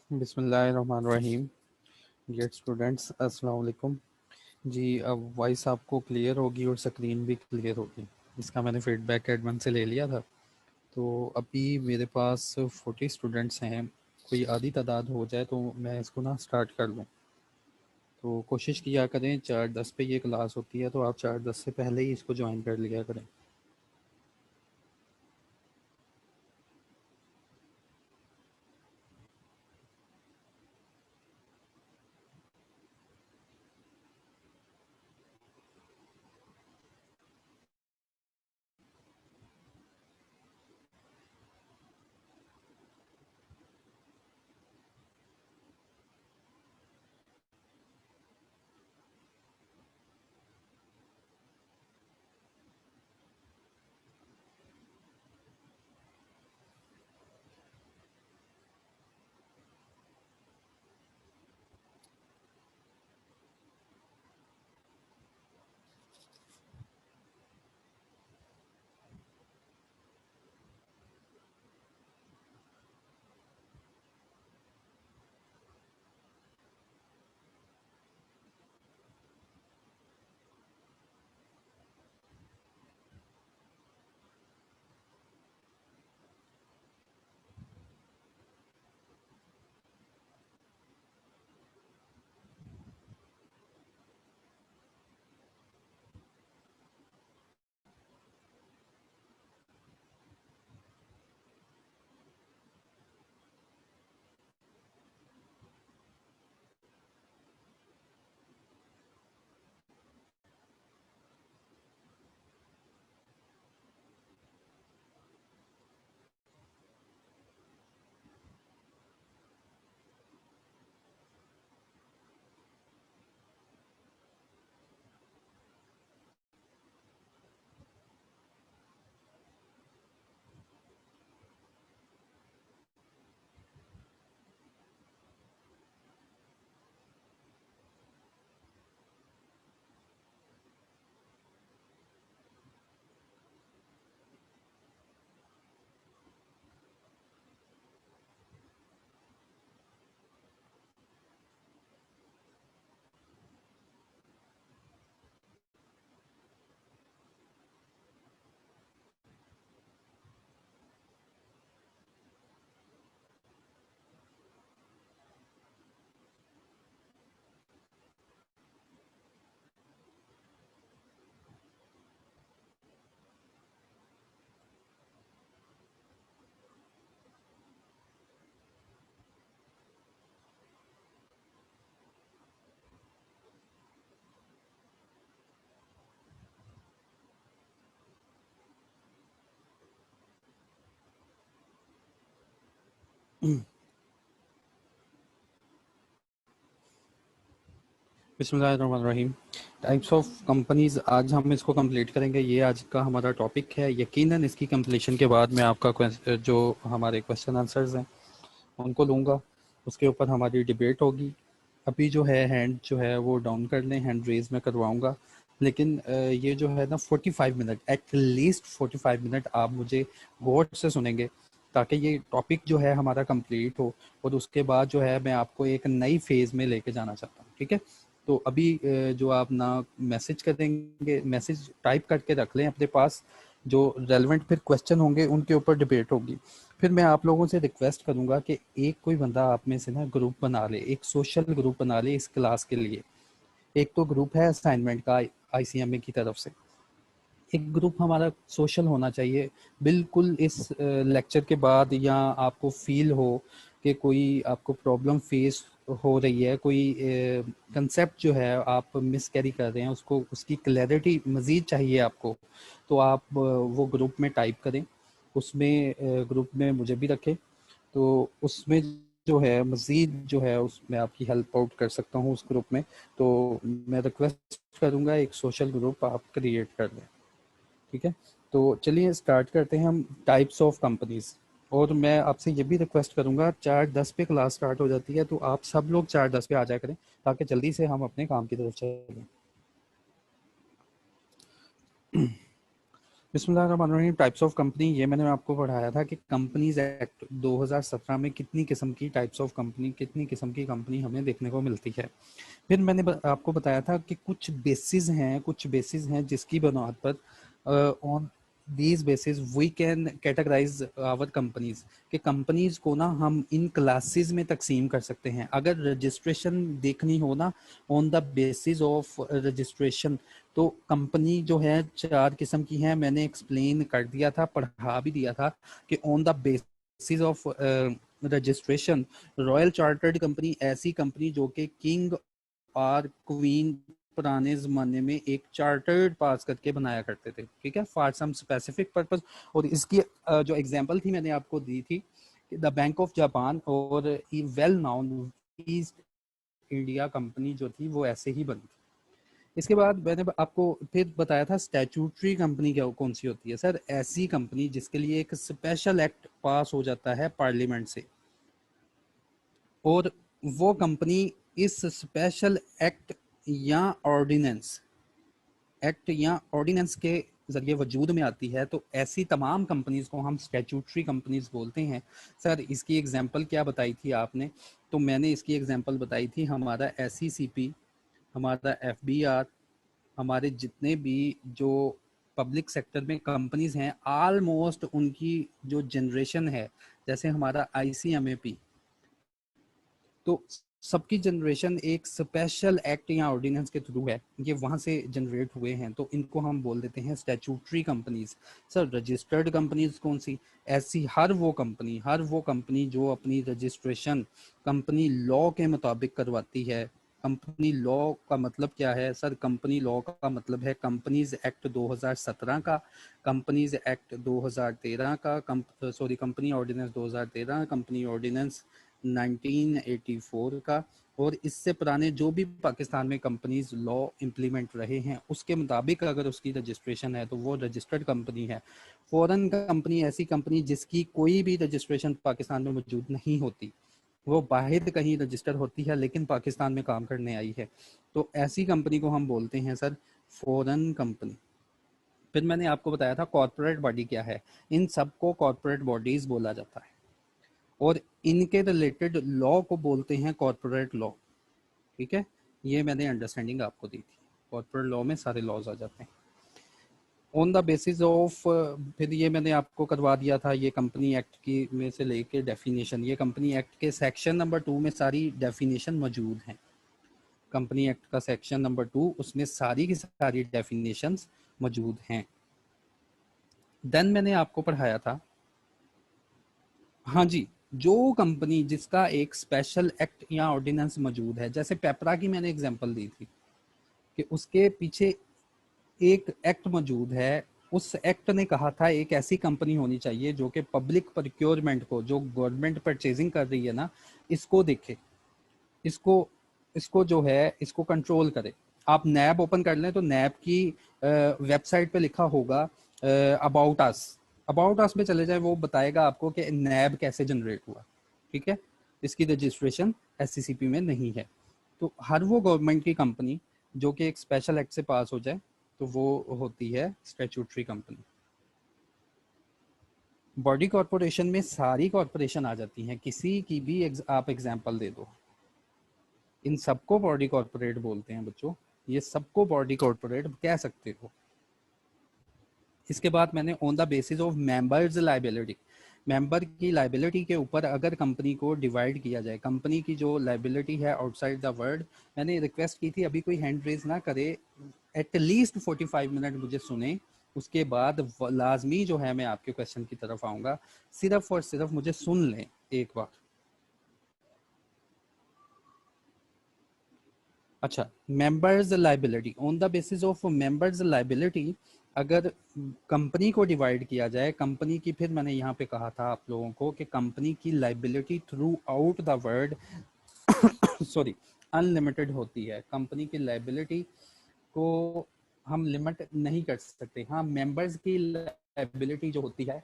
बिस्मिल्लाहिर्रहमानिर्रहीम। Dear students, अस्सलाम वालेकुम। जी, अब वॉइस आपको क्लियर होगी और स्क्रीन भी क्लियर होगी। इसका मैंने फीडबैक एडमिन से ले लिया था। तो अभी मेरे पास 40 स्टूडेंट्स हैं। कोई आधी तादाद हो जाए तो मैं इसको ना स्टार्ट कर लूँ। तो कोशिश किया करें, 4:10 पे ये क्लास होती है, तो आप 4:10 से पहले ही इसको ज्वाइन कर लिया करें। बिस्मिल्लाहिर्रहमानिर्रहीम। टाइप्स ऑफ कंपनीज, आज हम इसको कंप्लीट करेंगे। ये आज का हमारा टॉपिक है। यकीनन इसकी कंप्लीशन के बाद मैं आपका जो हमारे क्वेश्चन आंसर्स हैं उनको लूँगा। उसके ऊपर हमारी डिबेट होगी। अभी जो है हैंड जो है वो डाउन कर लें, हैंड रेज में करवाऊँगा। लेकिन ये जो है ना 45 मिनट, एट लीस्ट 45 मिनट आप मुझे गौर से सुनेंगे, ताकि ये टॉपिक जो है हमारा कंप्लीट हो। और उसके बाद जो है मैं आपको एक नई फेज़ में लेके जाना चाहता हूँ। ठीक है? तो अभी जो आप ना मैसेज करेंगे, मैसेज टाइप करके रख लें अपने पास। जो रेलेवेंट फिर क्वेश्चन होंगे उनके ऊपर डिबेट होगी। फिर मैं आप लोगों से रिक्वेस्ट करूंगा कि एक कोई बंदा आप में से ना ग्रुप बना ले, एक सोशल ग्रुप बना ले इस क्लास के लिए। एक तो ग्रुप है असाइनमेंट का आईसीएमए की तरफ से। एक ग्रुप हमारा सोशल होना चाहिए। बिल्कुल इस लेक्चर के बाद या आपको फील हो कि कोई आपको प्रॉब्लम फेस हो रही है, कोई कंसेप्ट जो है आप मिस कैरी कर रहे हैं, उसको उसकी क्लैरिटी मज़ीद चाहिए आपको, तो आप वो ग्रुप में टाइप करें। उसमें ग्रुप में मुझे भी रखें। तो उसमें जो है मज़ीद जो है उसमें आपकी हेल्प आउट कर सकता हूँ उस ग्रुप में। तो मैं रिक्वेस्ट करूँगा एक सोशल ग्रुप आप क्रिएट कर लें। ठीक है? तो चलिए स्टार्ट करते हैं हम। Types of companies. और मैं आपसे ये भी रिक्वेस्ट करूंगा, 4:10 पे क्लास स्टार्ट हो जाती है, तो आप सब लोग 4:10 पे आ जाया करें, ताकि जल्दी से हम अपने काम की तरफ चलें। बिस्मिल्लाहिर्रहमानिर्रहीम। टाइप्स ऑफ कंपनी, ये मैंने आपको पढ़ाया था कि कंपनीज एक्ट 2017 में कितनी किस्म की टाइप्स ऑफ कंपनी, कितनी किस्म की कंपनी हमें देखने को मिलती है। फिर मैंने आपको बताया था कि कुछ बेसिस हैं जिसकी बुनियाद पर on these basis we can categorise our companies, कि कंपनीज को ना हम इन क्लासेस में तकसीम कर सकते हैं। अगर रजिस्ट्रेशन देखनी हो ना, on the basis of registration, तो कंपनी जो है 4 किस्म की हैं। मैंने एक्सप्लेन कर दिया था, पढ़ा भी दिया था कि on the basis of registration, royal chartered company ऐसी कंपनी जो कि किंग और क्वीन पुराने ज़माने में एक चार्टर्ड पास करके बनाया करते थे, ठीक है, फॉर सम स्पेसिफिक पर्पस। और इसकी जो एग्जांपल थी मैंने आपको दी थी कि द बैंक ऑफ जापान और well known east India company जो थी वो ऐसे ही बनी थी। इसके बाद मैंने आपको फिर बताया था स्टैट्यूटरी कंपनी क्या कौन सी होती है। सर, ऐसी कंपनी जिसके लिए एक स्पेशल एक्ट पास हो जाता है पार्लियामेंट से, और वो कंपनी इस स्पेशल एक्ट या ऑर्डिनेंस के जरिए वजूद में आती है, तो ऐसी तमाम कंपनीज को हम स्टैट्यूटरी कंपनीज बोलते हैं। सर, इसकी एग्जांपल क्या बताई थी आपने? तो मैंने इसकी एग्जांपल बताई थी हमारा SECP, हमारा FBR, हमारे जितने भी जो पब्लिक सेक्टर में कंपनीज हैं, ऑलमोस्ट उनकी जो जनरेशन है, जैसे हमारा ICMAP, तो सबकी जनरेशन एक स्पेशल एक्ट या ऑर्डिनेंस के थ्रू है, ये वहाँ से जनरेट हुए हैं, तो इनको हम बोल देते हैं statutory companies. Sir, registered companies कौन सी? ऐसी हर वो कंपनी जो अपनी रजिस्ट्रेशन कंपनी लॉ के मुताबिक करवाती है। कंपनी लॉ का मतलब क्या है? सर, कंपनी लॉ का मतलब है कंपनीज एक्ट 2017 का, कंपनीज एक्ट 2013 का, कंपनी ऑर्डिनेंस 2013, कंपनी ऑर्डिनेंस 1984 का, और इससे पुराने जो भी पाकिस्तान में कंपनीज लॉ इम्प्लीमेंट रहे हैं उसके मुताबिक अगर उसकी रजिस्ट्रेशन है तो वो रजिस्टर्ड कंपनी है। फॉरेन कंपनी ऐसी कंपनी जिसकी कोई भी रजिस्ट्रेशन पाकिस्तान में मौजूद नहीं होती, वो बाहर कहीं रजिस्टर होती है लेकिन पाकिस्तान में काम करने आई है, तो ऐसी कंपनी को हम बोलते हैं सर फॉरेन कंपनी। फिर मैंने आपको बताया था कॉर्पोरेट बॉडी क्या है। इन सबको कॉर्पोरेट बॉडीज बोला जाता है, और इनके रिलेटेड लॉ को बोलते हैं कॉर्पोरेट लॉ, ठीक है। ये मैंने अंडरस्टैंडिंग आपको दी थी। कॉर्पोरेट लॉ में सारे लॉज आ जाते हैं ऑन द बेसिस ऑफ। फिर ये मैंने आपको करवा दिया था, ये कंपनी एक्ट की में से लेके डेफिनेशन, ये कंपनी एक्ट के सेक्शन नंबर 2 में सारी डेफिनेशन मौजूद हैं। कंपनी एक्ट का सेक्शन नंबर 2, उसमें सारी की सारी डेफिनेशंस मौजूद हैं। देन मैंने आपको पढ़ाया था, हाँ जी, जो कंपनी जिसका एक स्पेशल एक्ट या ऑर्डिनेंस मौजूद है, जैसे पेपरा की मैंने एग्जांपल दी थी कि उसके पीछे एक एक्ट मौजूद है। उस एक्ट ने कहा था एक ऐसी कंपनी होनी चाहिए जो कि पब्लिक प्रोक्योरमेंट को, जो गवर्नमेंट परचेजिंग कर रही है ना, इसको देखे, इसको इसको जो है इसको कंट्रोल करे। आप नैब ओपन कर लें तो नैब की वेबसाइट पे लिखा होगा अबाउट अस में चले जाए, वो बताएगा आपको कि नैब कैसे जनरेट हुआ, ठीक है। इसकी रजिस्ट्रेशन SCCP में नहीं है। तो हर वो गवर्नमेंट की कंपनी जो कि एक स्पेशल एक्ट से पास हो जाए तो वो होती है स्टैट्यूटरी कंपनी। बॉडी कॉरपोरेशन में सारी कॉरपोरेशन आ जाती हैं, किसी की भी आप एग्जांपल दे दो, इन सबको बॉडी कॉरपोरेट बोलते हैं बच्चों, ये सबको बॉडी कॉरपोरेट कह सकते हो। इसके बाद मैंने on the basis of members liability, member की लाइबिलिटी के ऊपर अगर कंपनी को डिवाइड किया जाए, कंपनी की जो लाइबिलिटी है आउटसाइड द वर्ल्ड, मैंने रिक्वेस्ट की थी अभी कोई हैंड रेज ना करे, एटलीस्ट 45 मिनट मुझे सुने, उसके बाद लाजमी जो है मैं आपके क्वेश्चन की तरफ आऊँगा। सिर्फ और सिर्फ मुझे सुन लें एक बार। अच्छा, members liability, on the basis of members liability अगर कंपनी को डिवाइड किया जाए, कंपनी की, फिर मैंने यहाँ पे कहा था आप लोगों को कि कंपनी की liability through out the world sorry unlimited होती है। कंपनी की लाइबिलिटी को हम लिमिट नहीं कर सकते। हाँ, मेंबर्स की लाइबिलिटी जो होती है,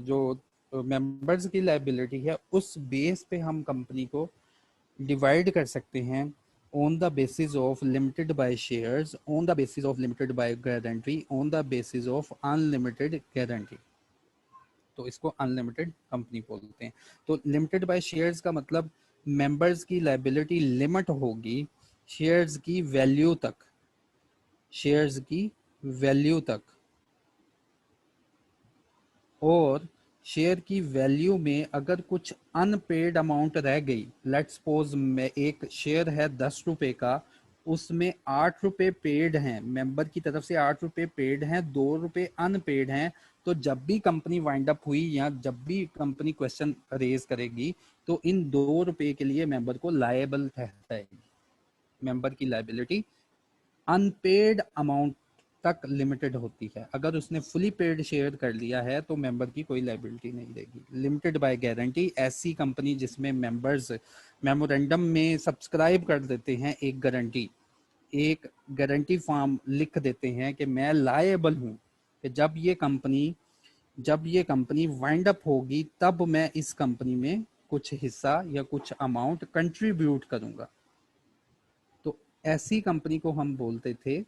जो मेंबर्स की लाइबिलिटी है, उस बेस पे हम कंपनी को डिवाइड कर सकते हैं on the basis of limited by shares, on the basis of limited by guarantee, on the basis of unlimited guarantee। तो इसको अनलिमिटेड कंपनी बोलते हैं। तो लिमिटेड बाय शेयर्स का मतलब मेंबर्स की लायबिलिटी लिमिट होगी शेयर्स की वैल्यू तक, शेयर्स की वैल्यू तक, और शेयर की वैल्यू में अगर कुछ अनपेड अमाउंट रह गई, लेट्स सपोज में एक शेयर है 10 रुपए का, उसमें 8 रुपए पेड हैं, मेंबर की तरफ से 8 रुपए पेड हैं, 2 रुपए अनपेड हैं, तो जब भी कंपनी वाइंड अप हुई या जब भी कंपनी क्वेश्चन रेज करेगी तो इन 2 रुपए के लिए मेंबर को लायबल ठहराएगी। मेंबर की लायबिलिटी अनपेड अमाउंट तक लिमिटेड होती है। अगर उसने फुली पेड शेयर कर लिया है तो मेंबर की कोई लायबिलिटी नहीं रहेगी। लिमिटेड बाय गारंटी ऐसी कंपनी जिसमें मेंबर्स मेमोरेंडम में सब्सक्राइब कर देते हैं, एक गारंटी फॉर्म लिख देते हैं कि मैं लायबल हूं कि जब ये कंपनी वाइंड अप होगी तब मैं इस कंपनी में कुछ हिस्सा या कुछ अमाउंट कंट्रीब्यूट करूंगा। तो ऐसी कंपनी को हम बोलते थे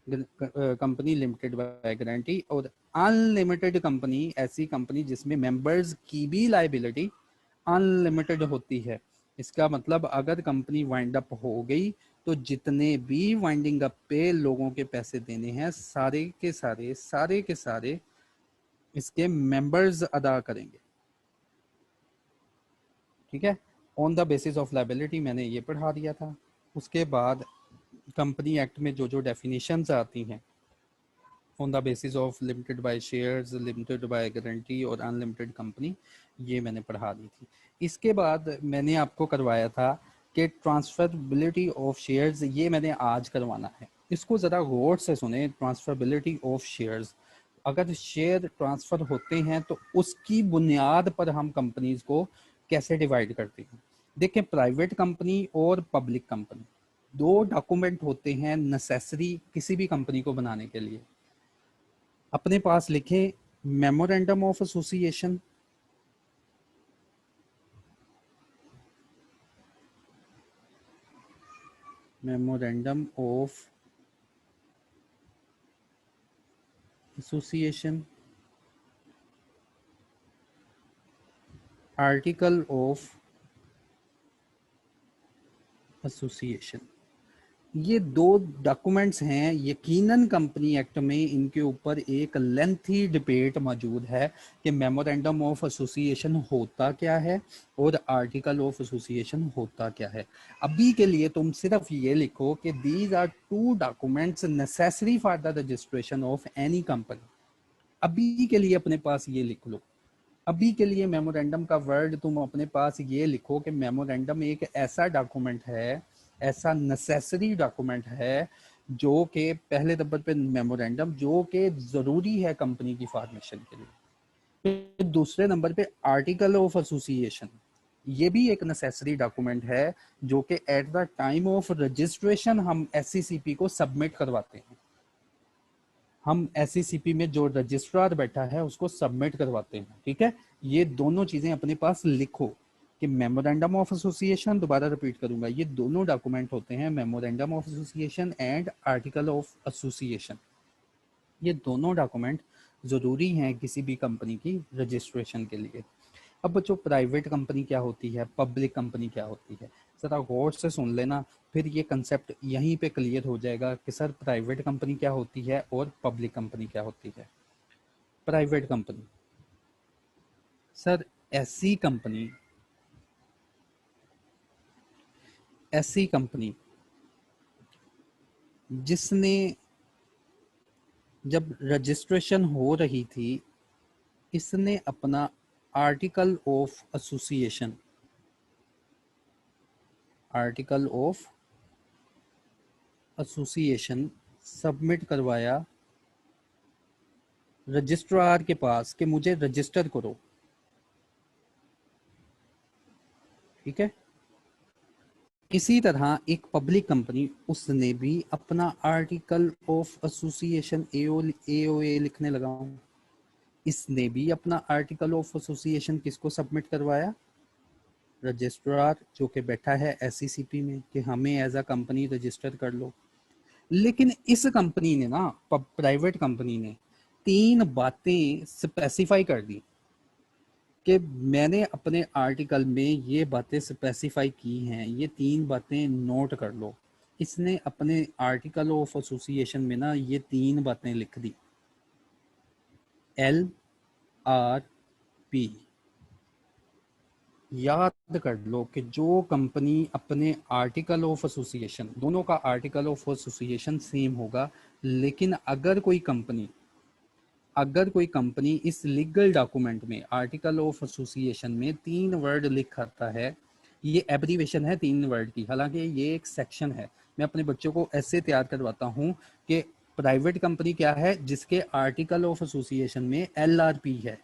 कंपनी लिमिटेड बाय गारंटी। और अनलिमिटेड कंपनी ऐसी कंपनी जिसमें मेंबर्स की भी लायबिलिटी अनलिमिटेड होती है। इसका मतलब अगर कंपनी वाइंड अप हो गई तो जितने भी वाइंडिंग अप पे लोगों के पैसे देने हैं सारे के सारे इसके मेंबर्स अदा करेंगे। ठीक है, on the basis of liability मैंने ये पढ़ा दिया था। उसके बाद कंपनी एक्ट में जो डेफिनेशंस आती हैं, on the basis of limited by shares, limited by guarantee और अनलिमिटेड कंपनी, ये मैंने पढ़ा दी थी। इसके बाद मैंने आपको करवाया था कि ट्रांसफरेबिलिटी ऑफ शेयर्स, ये मैंने आज करवाना है। इसको ज़रा गौर से सुने। ट्रांसफरेबिलिटी ऑफ शेयर्स, अगर शेयर ट्रांसफ़र होते हैं तो उसकी बुनियाद पर हम कंपनीज को कैसे डिवाइड करते हैं। देखें, प्राइवेट कंपनी और पब्लिक कंपनी, दो डॉक्यूमेंट होते हैं नेसेसरी किसी भी कंपनी को बनाने के लिए। अपने पास लिखें memorandum of association, memorandum of association, article of association. ये दो डॉक्यूमेंट्स हैं। यकीनन कंपनी एक्ट में इनके ऊपर एक लेंथी डिबेट मौजूद है कि मेमोरेंडम ऑफ एसोसिएशन होता क्या है और आर्टिकल ऑफ एसोसिएशन होता क्या है। अभी के लिए तुम सिर्फ ये लिखो कि these are two documents necessary for the registration of any company. अभी के लिए अपने पास ये लिख लो। अभी के लिए मेमोरेंडम का वर्ड तुम अपने पास ये लिखो कि मेमोरेंडम एक ऐसा डॉक्यूमेंट है, ऐसा नेसेसरी डॉक्यूमेंट है जो कि पहले नंबर पे मेमोरेंडम जो कि जरूरी है कंपनी की फॉर्मेशन के लिए। फिर दूसरे नंबर पे आर्टिकल ऑफ एसोसिएशन, ये भी एक नेसेसरी डॉक्यूमेंट है जो कि at the time of registration हम एससीसीपी को सबमिट करवाते हैं। हम एससीसीपी में जो रजिस्ट्रार बैठा है उसको सबमिट करवाते हैं। ठीक है, ये दोनों चीजें अपने पास लिखो कि मेमोरेंडम ऑफ एसोसिएशन, दोबारा रिपीट करूंगा, ये दोनों डॉक्यूमेंट होते हैं memorandum of association and article of association. ये दोनों डॉक्यूमेंट जरूरी हैं किसी भी कंपनी की रजिस्ट्रेशन के लिए। अब बच्चों, प्राइवेट कंपनी क्या होती है, पब्लिक कंपनी क्या होती है, जरा गौर से सुन लेना, फिर ये कंसेप्ट यहीं पे क्लियर हो जाएगा कि सर प्राइवेट कंपनी क्या होती है और पब्लिक कंपनी क्या होती है। प्राइवेट कंपनी, सर ऐसी कंपनी जिसने जब रजिस्ट्रेशन हो रही थी इसने अपना article of association, article of association submit करवाया रजिस्ट्रार के पास कि मुझे रजिस्टर करो। ठीक है, इसी तरह एक पब्लिक कंपनी, उसने भी अपना आर्टिकल ऑफ एसोसिएशन एओए लिखने लगा हूं, इसने भी अपना आर्टिकल ऑफ एसोसिएशन किसको सबमिट करवाया, रजिस्ट्रार जो कि बैठा है SCCP में कि हमें एज अ कंपनी रजिस्टर कर लो। लेकिन इस कंपनी ने ना, प्राइवेट कंपनी ने 3 बातें स्पेसिफाई कर दी कि मैंने अपने आर्टिकल में ये बातें स्पेसिफाई की हैं, ये 3 बातें नोट कर लो। इसने अपने आर्टिकल ऑफ एसोसिएशन में ना ये 3 बातें लिख दी, LRP। याद कर लो कि जो कंपनी अपने आर्टिकल ऑफ एसोसिएशन, दोनों का आर्टिकल ऑफ एसोसिएशन सेम होगा, लेकिन अगर कोई कंपनी इस लीगल डॉक्यूमेंट में आर्टिकल ऑफ एसोसिएशन में 3 वर्ड लिखाता है, ये एब्रीवेशन है 3 वर्ड की, हालांकि ये एक सेक्शन है। मैं अपने बच्चों को ऐसे तैयार करवाता हूँ कि प्राइवेट कंपनी क्या है, जिसके आर्टिकल ऑफ एसोसिएशन में LRP है।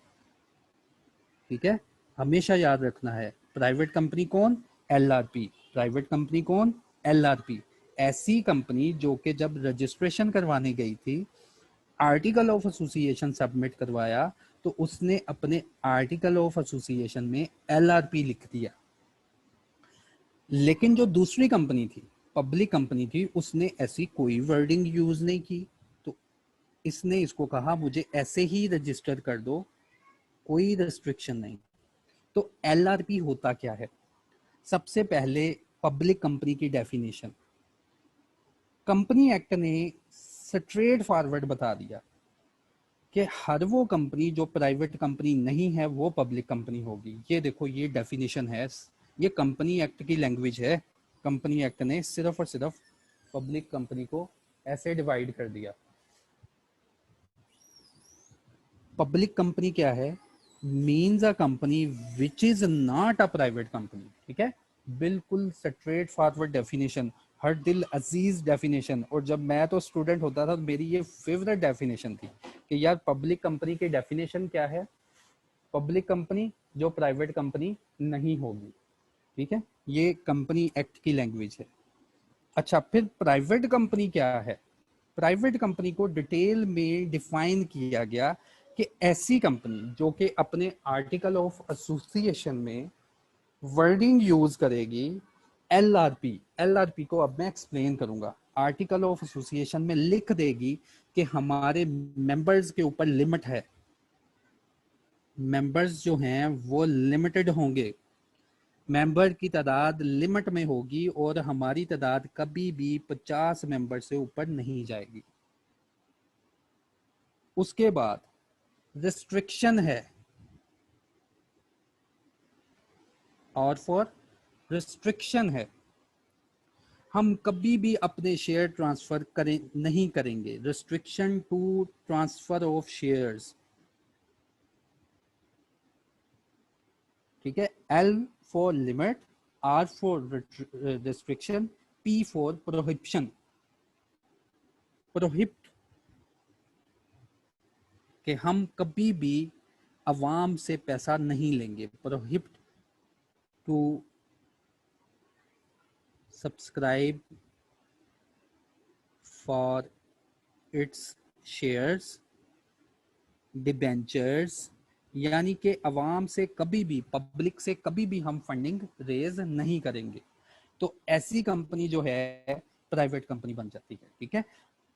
ठीक है, हमेशा याद रखना है, प्राइवेट कंपनी कौन, LRP। प्राइवेट कंपनी कौन, LRP। ऐसी कंपनी जो कि जब रजिस्ट्रेशन करवाने गई थी, आर्टिकल ऑफ एसोसिएशन सबमिट करवाया, तो उसने अपने आर्टिकल ऑफ एसोसिएशन में LRP लिख दिया। लेकिन जो दूसरी कंपनी थी, पब्लिक कंपनी थी, उसने ऐसी कोई वर्डिंग यूज नहीं की, तो इसने इसको कहा मुझे ऐसे ही रजिस्टर कर दो, कोई रेस्ट्रिक्शन नहीं। तो LRP होता क्या है? सबसे पहले पब्लिक कंपनी की डेफिनेशन, कंपनी एक्ट ने स्ट्रेट फॉरवर्ड बता दिया कि हर वो कंपनी जो प्राइवेट कंपनी नहीं है वो पब्लिक कंपनी होगी। ये देखो, ये डेफिनेशन है, ये कंपनी एक्ट की लैंग्वेज है। कंपनी एक्ट ने सिर्फ और सिर्फ पब्लिक कंपनी को ऐसे डिवाइड कर दिया। पब्लिक कंपनी क्या है? Means a company which is not a private company. ठीक है, बिल्कुल स्ट्रेट फॉरवर्ड डेफिनेशन, हर दिल अजीज डेफिनेशन। और जब मैं तो स्टूडेंट होता था तो मेरी ये फेवरेट डेफिनेशन थी कि यार पब्लिक कंपनी की डेफिनेशन क्या है? पब्लिक कंपनी जो प्राइवेट कंपनी नहीं होगी। ठीक है, ये कंपनी एक्ट की लैंग्वेज है। अच्छा, फिर प्राइवेट कंपनी क्या है? प्राइवेट कंपनी को डिटेल में डिफाइन किया गया कि ऐसी कंपनी जो कि अपने आर्टिकल ऑफ एसोसिएशन में वर्डिंग यूज करेगी LRP। LRP को अब मैं एक्सप्लेन करूंगा। आर्टिकल ऑफ एसोसिएशन में लिख देगी कि हमारे मेंबर्स के ऊपर लिमिट है, मेंबर्स जो हैं वो लिमिटेड होंगे, मेंबर की तादाद लिमिट में होगी और हमारी तादाद कभी भी 50 मेंबर से ऊपर नहीं जाएगी। उसके बाद रिस्ट्रिक्शन है, और फॉर रिस्ट्रिक्शन है, हम कभी भी अपने शेयर ट्रांसफर नहीं करेंगे। Restriction to transfer of shares. ठीक है, L for limit, R for restriction, P for prohibition. Prohibit कि हम कभी भी अवाम से पैसा नहीं लेंगे। Prohibit to subscribe for its shares, debentures, यानी कि अवाम से कभी भी, पब्लिक से कभी भी हम फंडिंग रेज नहीं करेंगे। तो ऐसी कंपनी जो है प्राइवेट कंपनी बन जाती है। ठीक है,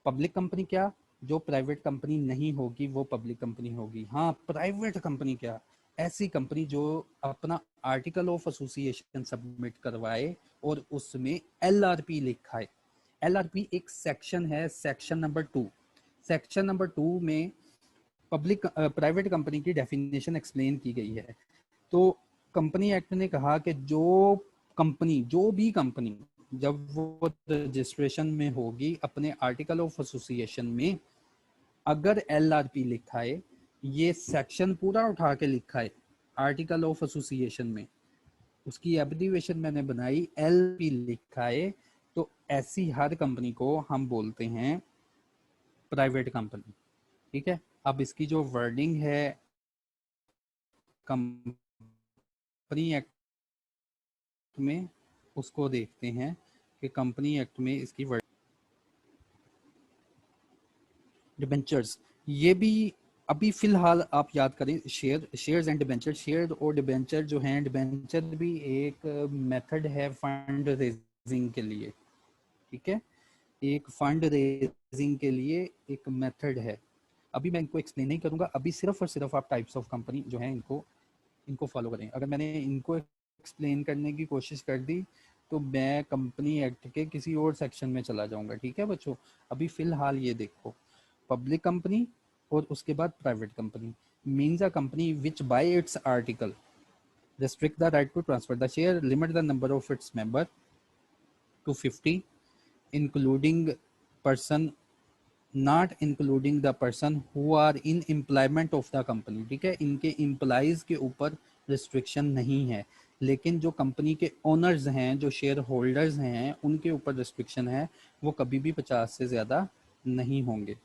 पब्लिक कंपनी क्या, जो प्राइवेट कंपनी नहीं होगी वो पब्लिक कंपनी होगी। हाँ, प्राइवेट कंपनी क्या, ऐसी कंपनी जो अपना आर्टिकल ऑफ एसोसिएशन सबमिट करवाए और उसमें LRP लिखा है। LRP एक सेक्शन है, सेक्शन नंबर 2। सेक्शन नंबर 2 में पब्लिक प्राइवेट कंपनी की डेफिनेशन एक्सप्लेन की गई है। तो कंपनी एक्ट ने कहा कि जो भी कंपनी जब वो रजिस्ट्रेशन में होगी अपने आर्टिकल ऑफ एसोसिएशन में अगर LRP लिखा है, ये सेक्शन पूरा उठा के लिखा है आर्टिकल ऑफ एसोसिएशन में, उसकी एब्रीविएशन मैंने बनाई, LP लिखा है, तो ऐसी हर कंपनी को हम बोलते हैं प्राइवेट कंपनी। ठीक है, अब इसकी जो वर्डिंग है कंपनी एक्ट में, उसको देखते हैं कि कंपनी एक्ट में इसकी वर्ड, डिबेंचर्स, ये भी अभी फिलहाल आप याद करें, शेयर्स एंड डिबेंचर, शेयर और डिबेंचर जो हैं, डिबेंचर भी एक मेथड है फंड रेजिंग के लिए, ठीक है, एक फंड रेजिंग के लिए एक मेथड है। अभी मैं इनको एक्सप्लेन नहीं करूंगा, अभी सिर्फ और सिर्फ आप टाइप्स ऑफ कंपनी जो है इनको फॉलो करें। अगर मैंने इनको एक्सप्लेन करने की कोशिश कर दी तो मैं कंपनी एक्ट के किसी और सेक्शन में चला जाऊंगा, ठीक है बच्चों। अभी फिलहाल ये देखो, पब्लिक कंपनी और उसके बाद private company means a company which bye it's article restrict the right to transfer the share, limit the number of its member to 50, including person not including the person who are in employment of the company, ठीक है, इनके employees के ऊपर restriction नहीं है, लेकिन जो company के ओनर्स हैं, जो शेयर होल्डर्स हैं, उनके ऊपर रिस्ट्रिक्शन है, वो कभी भी 50 से ज़्यादा नहीं होंगे।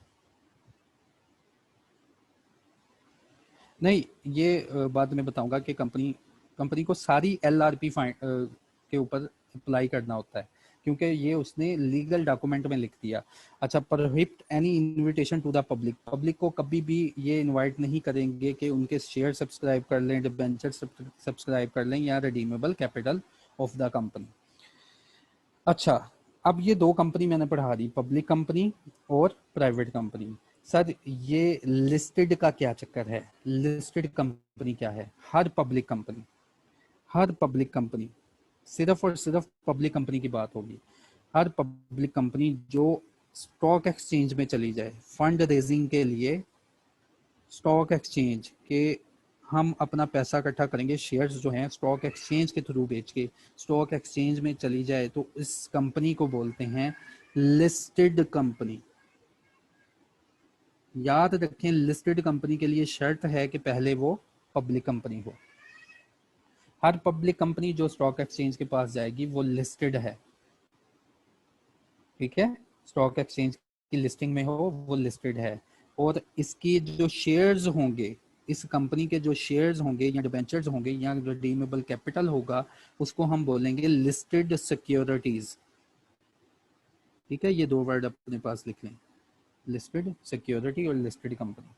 नहीं, ये बाद में बताऊंगा कि कंपनी को सारी LRP के ऊपर अप्लाई करना होता है, क्योंकि ये उसने लीगल डॉक्यूमेंट में लिख दिया। अच्छा, prohibit any invitation to the public, public को कभी भी ये इनवाइट नहीं करेंगे कि उनके शेयर सब्सक्राइब कर लें, डिबेंचर सब्सक्राइब कर लें या redeemable capital of the company. अच्छा, अब ये दो कंपनी मैंने पढ़ा दी, पब्लिक कंपनी और प्राइवेट कंपनी। सर ये लिस्टेड का क्या चक्कर है, लिस्टेड कंपनी क्या है? हर पब्लिक कंपनी सिर्फ और सिर्फ पब्लिक कंपनी की बात होगी। हर पब्लिक कंपनी जो स्टॉक एक्सचेंज में चली जाए फंड रेजिंग के लिए, स्टॉक एक्सचेंज के हम अपना पैसा इकट्ठा करेंगे, शेयर्स जो हैं स्टॉक एक्सचेंज के थ्रू बेच के स्टॉक एक्सचेंज में चली जाए, तो इस कंपनी को बोलते हैं लिस्टेड कंपनी। याद रखें, लिस्टेड कंपनी के लिए शर्त है कि पहले वो पब्लिक कंपनी हो। हर पब्लिक कंपनी जो स्टॉक एक्सचेंज के पास जाएगी वो लिस्टेड है, ठीक है, स्टॉक एक्सचेंज की लिस्टिंग में हो, वो लिस्टेड है। और इसकी जो शेयर्स होंगे, इस कंपनी के जो शेयर्स होंगे या डिबेंचर्स होंगे या रिडीमेबल कैपिटल होगा, उसको हम बोलेंगे लिस्टेड सिक्योरिटीज, ठीक है। ये दो वर्ड अपने पास लिख लें, लिस्टेड सिक्योरिटी और लिस्टेड कंपनी।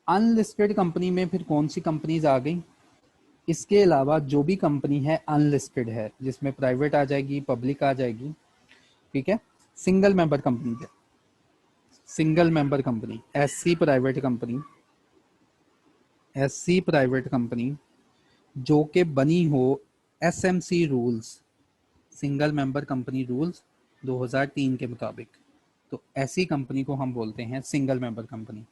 अनलिस्टेड कंपनी में फिर कौन सी कंपनीज आ गई? इसके अलावा जो भी कंपनी है अनलिस्टेड है, जिसमें प्राइवेट आ जाएगी, पब्लिक आ जाएगी, ठीक है। सिंगल मेंबर कंपनी है, single member company, SC private company जो कि बनी हो SMC rules, single member company rules 2003 के मुताबिक, तो ऐसी कंपनी को हम बोलते हैं सिंगल मेंबर कंपनी।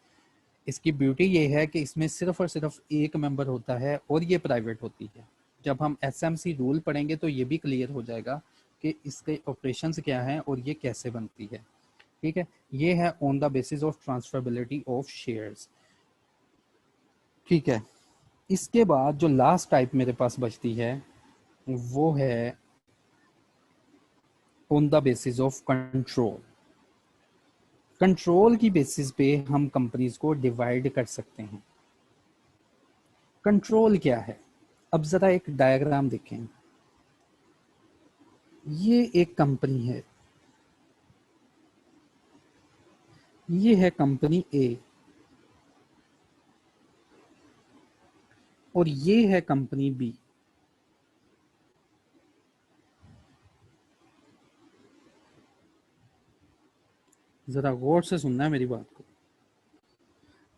इसकी ब्यूटी ये है कि इसमें सिर्फ और सिर्फ एक मेंबर होता है और ये प्राइवेट होती है। जब हम एसएमसी रूल पढ़ेंगे तो ये भी क्लियर हो जाएगा कि इसके ऑपरेशंस क्या हैं और ये कैसे बनती है, ठीक है। ये है on the basis of transferability of shares, ठीक है। इसके बाद जो लास्ट टाइप मेरे पास बचती है वो है on the basis of control. Control की बेसिस पे हम कंपनीज को डिवाइड कर सकते हैं। कंट्रोल क्या है? अब जरा एक डायग्राम देखें, ये एक कंपनी है, ये है कंपनी ए और ये है कंपनी बी। जरा गौर से सुनना है मेरी बात को।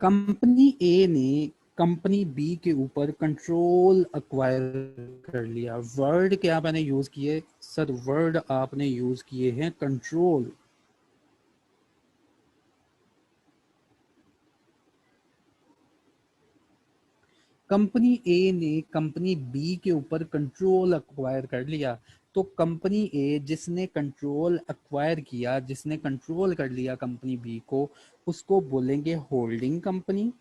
कंपनी ए ने कंपनी बी के ऊपर कंट्रोल अक्वायर कर लिया। वर्ड क्या मैंने यूज किए सर? वर्ड आपने यूज किए हैं कंट्रोल। कंपनी ए ने कंपनी बी के ऊपर कंट्रोल अक्वायर कर लिया, तो कंपनी ए जिसने कंट्रोल अक्वायर किया, जिसने कंट्रोल कर लिया कंपनी बी को, उसको बोलेंगे होल्डिंग कंपनी।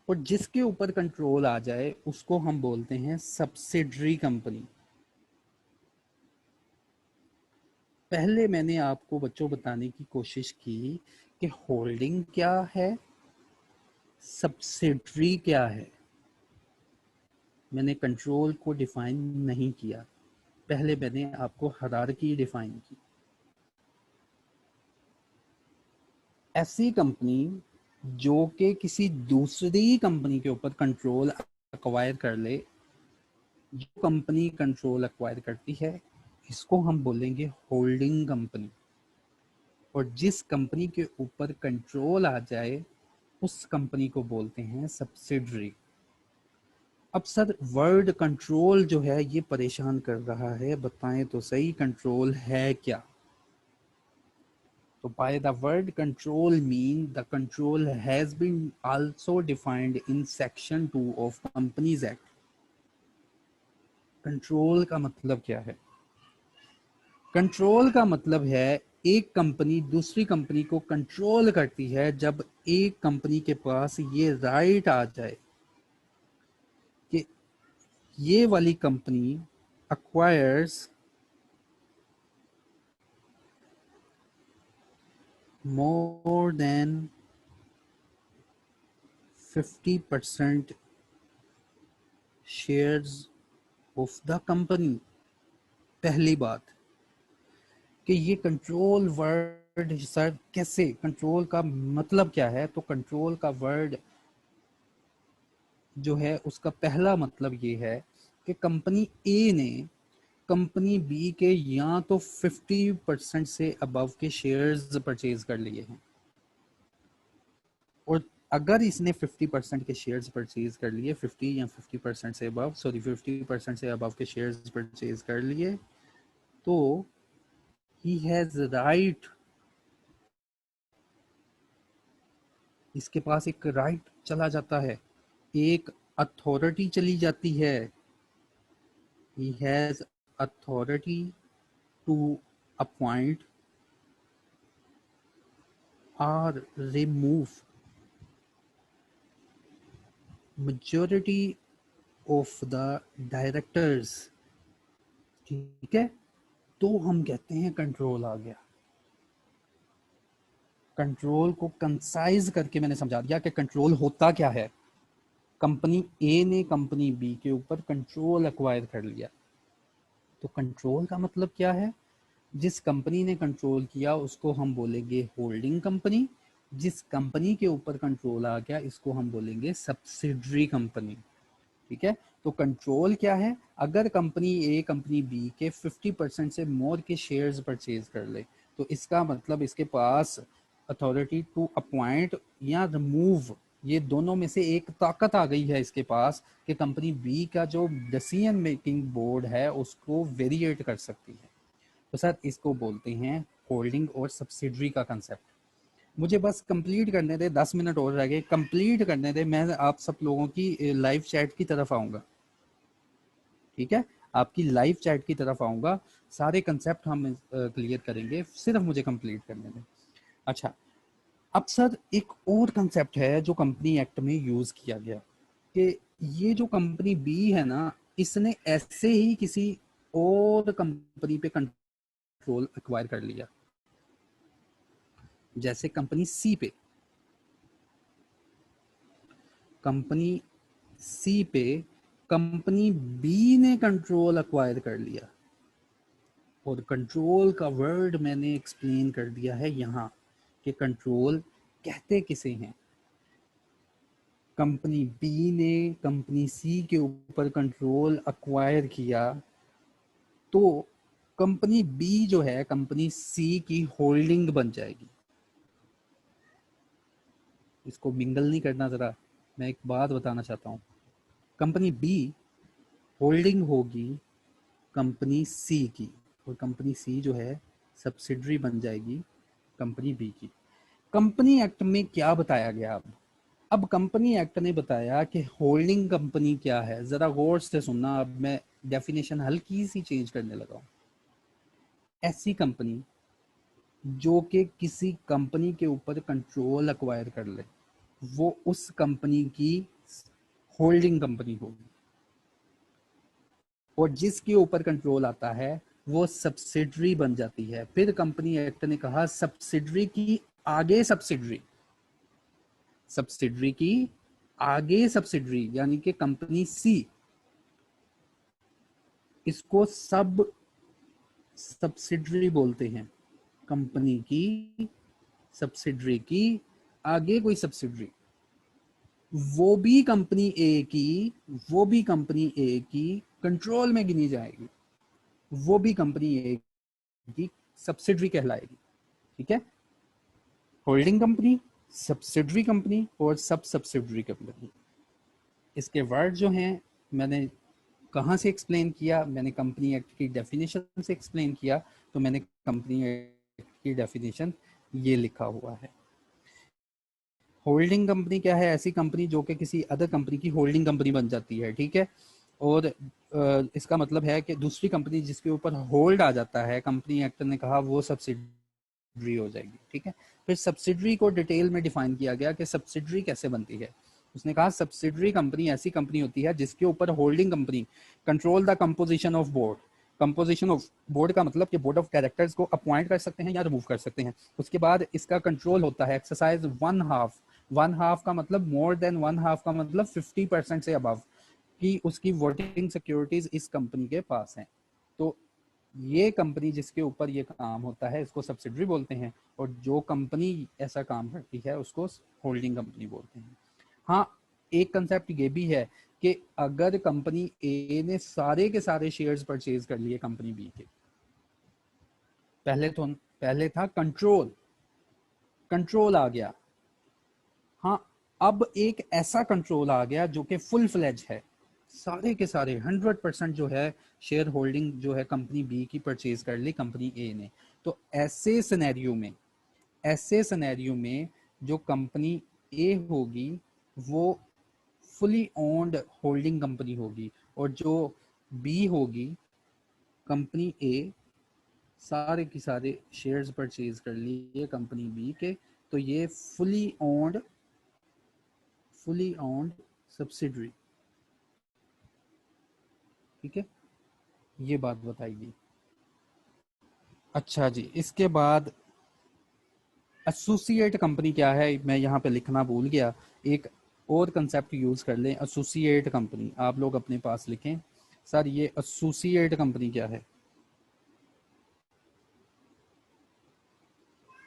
और जिसके ऊपर कंट्रोल आ जाए उसको हम बोलते हैं सब्सिडरी कंपनी। पहले मैंने आपको बच्चों बताने की कोशिश की कि होल्डिंग क्या है, सब्सिडरी क्या है। मैंने कंट्रोल को डिफाइन नहीं किया, पहले मैंने आपको हायरार्की डिफाइन की। ऐसी कंपनी जो कि किसी दूसरी कंपनी के ऊपर कंट्रोल एक्वायर कर ले, जो कंपनी कंट्रोल एक्वायर करती है इसको हम बोलेंगे होल्डिंग कंपनी, और जिस कंपनी के ऊपर कंट्रोल आ जाए उस कंपनी को बोलते हैं सब्सिडरी। अब सर वर्ड कंट्रोल जो है ये परेशान कर रहा है, बताएं तो सही कंट्रोल है क्या? So by the word control mean the control has been also defined in section 2 of Companies Act. Control का मतलब क्या है? कंट्रोल का मतलब है एक कंपनी दूसरी कंपनी को कंट्रोल करती है जब एक कंपनी के पास ये राइट आ जाए कि ये वाली company acquires more than 50% shares of the company। पहली बात कि ये कंट्रोल वर्ड सर कैसे, कंट्रोल का मतलब क्या है? तो कंट्रोल का वर्ड जो है उसका पहला मतलब ये है कि कंपनी ए ने कंपनी बी के या तो 50% से अबव के शेयर्स परचेज कर लिए हैं, और अगर इसने 50% के शेयर्स परचेज कर लिए, 50 या 50% से अबव, सॉरी 50% से अबव के शेयर्स परचेज कर लिए, तो ही हैज राइट, इसके पास एक राइट चला जाता है, एक अथॉरिटी चली जाती है। He has authority to appoint और remove majority of the directors। ठीक है, तो हम कहते हैं कंट्रोल आ गया। कंट्रोल को कंसाइज करके मैंने समझा दिया कि कंट्रोल होता क्या है। कंपनी ए ने कंपनी बी के ऊपर कंट्रोल एक्वायर कर लिया, तो कंट्रोल का मतलब क्या है? जिस कंपनी ने कंट्रोल किया उसको हम बोलेंगे होल्डिंग कंपनी, जिस कंपनी के ऊपर कंट्रोल आ गया इसको हम बोलेंगे सब्सिडरी कंपनी। ठीक है, तो कंट्रोल क्या है? अगर कंपनी ए कंपनी बी के 50% से मोर के शेयर्स परचेज कर ले, तो इसका मतलब इसके पास अथॉरिटी टू अपॉइंट या रिमूव, ये दोनों में से एक ताकत आ गई है इसके पास कि कंपनी बी का जो डिसीजन मेकिंग बोर्ड है उसको वेरिएट कर सकती है। तो सर इसको बोलते हैं होल्डिंग और सब्सिडरी का कंसेप्ट। मुझे बस कंप्लीट करने दे, 10 मिनट और रह गए, कंप्लीट करने दे, मैं आप सब लोगों की लाइव चैट की तरफ आऊँगा। ठीक है, आपकी लाइव चैट की तरफ आऊँगा, सारे कंसेप्ट हम क्लियर करेंगे, सिर्फ मुझे कंप्लीट करने दें। अच्छा, अब सर एक और कंसेप्ट है जो कंपनी एक्ट में यूज़ किया गया कि ये जो कंपनी बी है ना, इसने ऐसे ही किसी और कंपनी पे कंट्रोल एक्वायर कर लिया, जैसे कंपनी सी पे, कंपनी सी पे कंपनी बी ने कंट्रोल एक्वायर कर लिया, और कंट्रोल का वर्ड मैंने एक्सप्लेन कर दिया है यहाँ कि कंट्रोल कहते किसे हैं। कंपनी बी ने कंपनी सी के ऊपर कंट्रोल एक्वायर किया, तो कंपनी बी जो है कंपनी सी की होल्डिंग बन जाएगी। इसको मिंगल नहीं करना, ज़रा मैं एक बात बताना चाहता हूँ। कंपनी बी होल्डिंग होगी कंपनी सी की, और कंपनी सी जो है सब्सिडरी बन जाएगी कंपनी बी की। कंपनी एक्ट में क्या बताया गया? अब कंपनी एक्ट ने बताया कि होल्डिंग कंपनी क्या है, जरा गौर से सुनना। अब मैं डेफिनेशन हल्की सी चेंज करने लगा हूँ। ऐसी कंपनी जो कि किसी कंपनी के ऊपर कंट्रोल एक्वायर कर ले, वो उस कंपनी की होल्डिंग कंपनी होगी, और जिसके ऊपर कंट्रोल आता है वो सब्सिडरी बन जाती है। फिर कंपनी एक्ट ने कहा सब्सिडरी की आगे सब्सिडरी, सब्सिडरी की आगे सब्सिडरी, यानी कि कंपनी सी, इसको सब सब्सिडरी बोलते हैं। कंपनी की सब्सिडरी की आगे कोई सब्सिडरी, वो भी कंपनी ए की, वो भी कंपनी ए की कंट्रोल में गिनी जाएगी, वो भी कंपनी ए की सब्सिडरी कहलाएगी। ठीक है, होल्डिंग कंपनी, सब्सिडरी कंपनी और सब सब्सिडरी कंपनी। इसके वर्ड जो हैं मैंने कहाँ से एक्सप्लेन किया, मैंने कंपनी एक्ट की डेफिनेशन से एक्सप्लेन किया, तो मैंने कंपनी एक्ट की डेफिनेशन ये लिखा हुआ है। होल्डिंग कंपनी क्या है? ऐसी कंपनी जो कि किसी अदर कंपनी की होल्डिंग कंपनी बन जाती है। ठीक है, और इसका मतलब है कि दूसरी कंपनी जिसके ऊपर होल्ड आ जाता है, कंपनी एक्ट ने कहा वो सब्सिडरी हो जाएगी। ठीक है, फिर सब्सिडरी को डिटेल में डिफाइन किया गया कि सब्सिडरी कैसे बनती है। उसने कहा सब्सिडरी कंपनी ऐसी कंपनी होती है जिसके ऊपर holding company control the composition of board. Composition of board का मतलब कि बोर्ड ऑफ डायरेक्टर्स को अपॉइंट कर सकते हैं या रिमूव कर सकते हैं। उसके बाद इसका कंट्रोल होता है एक्सरसाइज वन हाफ का मतलब मोर देन वन हाफ का मतलब 50% से अबव कि उसकी वोटिंग सिक्योरिटीज इस कंपनी के पास हैं। तो ये कंपनी जिसके ऊपर ये काम होता है इसको सब्सिडरी बोलते हैं, और जो कंपनी ऐसा काम करती है उसको होल्डिंग कंपनी बोलते हैं। हाँ, एक कंसेप्ट ये भी है कि अगर कंपनी ए ने सारे के सारे शेयर्स परचेज कर लिए कंपनी बी के, पहले था कंट्रोल, कंट्रोल आ गया। हाँ, अब एक ऐसा कंट्रोल आ गया जो कि फुल फ्लेज है, सारे के सारे 100% जो है शेयर होल्डिंग जो है कंपनी बी की परचेज कर ली कंपनी ए ने। तो ऐसे सिनेरियो में जो कंपनी ए होगी वो फुली ओन्ड होल्डिंग कंपनी होगी, और जो बी होगी कंपनी ए सारे के सारे शेयर्स परचेज कर लिए कंपनी बी के, तो ये फुली ओन्ड सब्सिडरी। ठीक है, ये बात बताइए। अच्छा जी, इसके बाद एसोसिएट कंपनी क्या है, मैं यहाँ पे लिखना भूल गया, एक और कंसेप्ट यूज कर लें, एसोसिएट कंपनी। आप लोग अपने पास लिखें सर ये एसोसिएट कंपनी क्या है।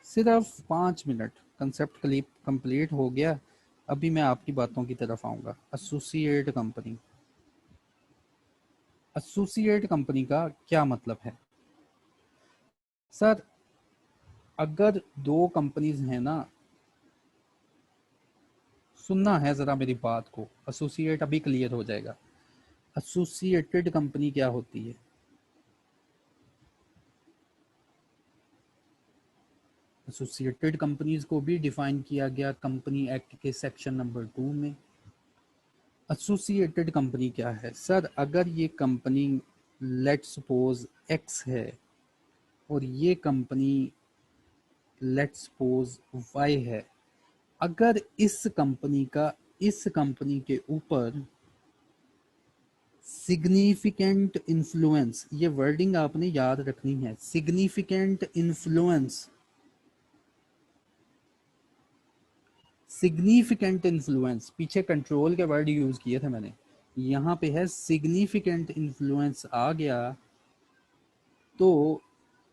सिर्फ 5 मिनट, कंसेप्ट कंप्लीट हो गया, अभी मैं आपकी बातों की तरफ आऊंगा। एसोसिएट कंपनी, एसोसिएट कंपनी का क्या मतलब है? सर अगर दो कंपनीज हैं ना, सुनना है जरा मेरी बात को, एसोसिएट अभी क्लियर हो जाएगा। एसोसिएटेड कंपनी क्या होती है? एसोसिएटेड कंपनीज को भी डिफाइन किया गया कंपनी एक्ट के सेक्शन नंबर 2 में। एसोसिएटेड कंपनी क्या है? सर अगर ये कंपनी लेट्स सपोज एक्स है और ये कंपनी लेट्स सपोज वाई है, अगर इस कंपनी के ऊपर सिग्निफिकेंट इन्फ्लुएंस, ये वर्डिंग आपने याद रखनी है, सिग्निफिकेंट इन्फ्लुएंस, सिग्निफिकेंट इन्फ्लुएंस, पीछे कंट्रोल के वर्ड यूज किए थे मैंने, यहाँ पे है सिग्निफिकेंट इन्फ्लुएंस आ गया, तो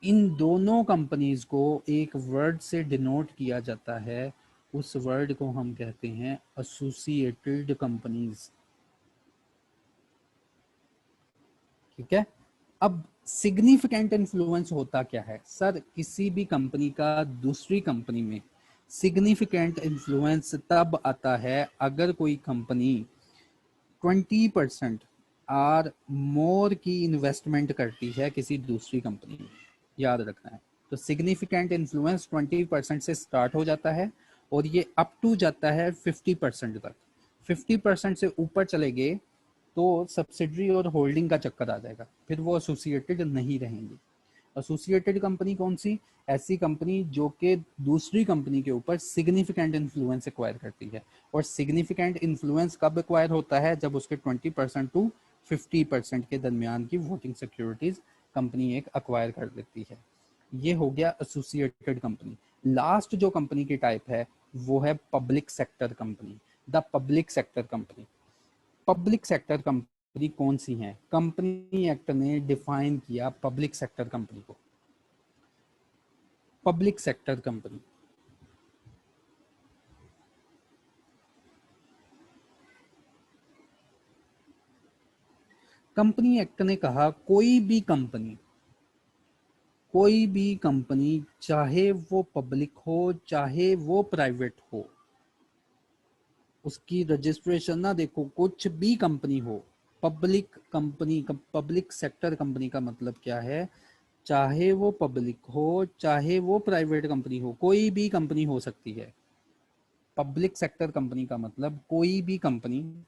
इन दोनों कंपनीज को एक वर्ड से डिनोट किया जाता है, उस वर्ड को हम कहते हैं एसोसिएटेड कंपनीज। ठीक है, अब सिग्निफिकेंट इन्फ्लुएंस होता क्या है? सर किसी भी कंपनी का दूसरी कंपनी में सिग्निफिकेंट इन्फ्लुएंस तब आता है अगर कोई कंपनी 20% आर मोर की इन्वेस्टमेंट करती है किसी दूसरी कंपनी में, याद रखना है। तो सिग्निफिकेंट इन्फ्लुएंस 20% से स्टार्ट हो जाता है और ये अप टू जाता है 50% तक। 50% से ऊपर चले गए तो सब्सिडरी और होल्डिंग का चक्कर आ जाएगा, फिर वो एसोसिएटेड नहीं रहेंगी। एसोसिएटेड कंपनी कौन सी? ऐसी कंपनी जो कि दूसरी कंपनी के ऊपर सिग्निफिकेंट इन्फ्लुएंस एक्वायर करती है, और सिग्निफिकेंट इन्फ्लुएंस कब एक्वायर होता है? जब उसके 20% टू 50% के दरमियान की वोटिंग सिक्योरिटीज कंपनी एक अक्वायर कर लेती है। ये हो गया एसोसिएटेड कंपनी। लास्ट जो कंपनी की टाइप है वो है public sector company, the public sector company. Public sector company कौन सी हैं? कंपनी एक्ट ने डिफाइन किया पब्लिक सेक्टर कंपनी को। Public sector company, company act ने कहा कोई भी कंपनी चाहे वो पब्लिक हो चाहे वो प्राइवेट हो, उसकी रजिस्ट्रेशन ना देखो, कुछ भी कंपनी हो, पब्लिक सेक्टर कंपनी का मतलब क्या है, चाहे वो पब्लिक हो चाहे वो प्राइवेट कंपनी हो, कोई भी कंपनी हो सकती है। पब्लिक सेक्टर कंपनी का मतलब कोई भी कंपनी,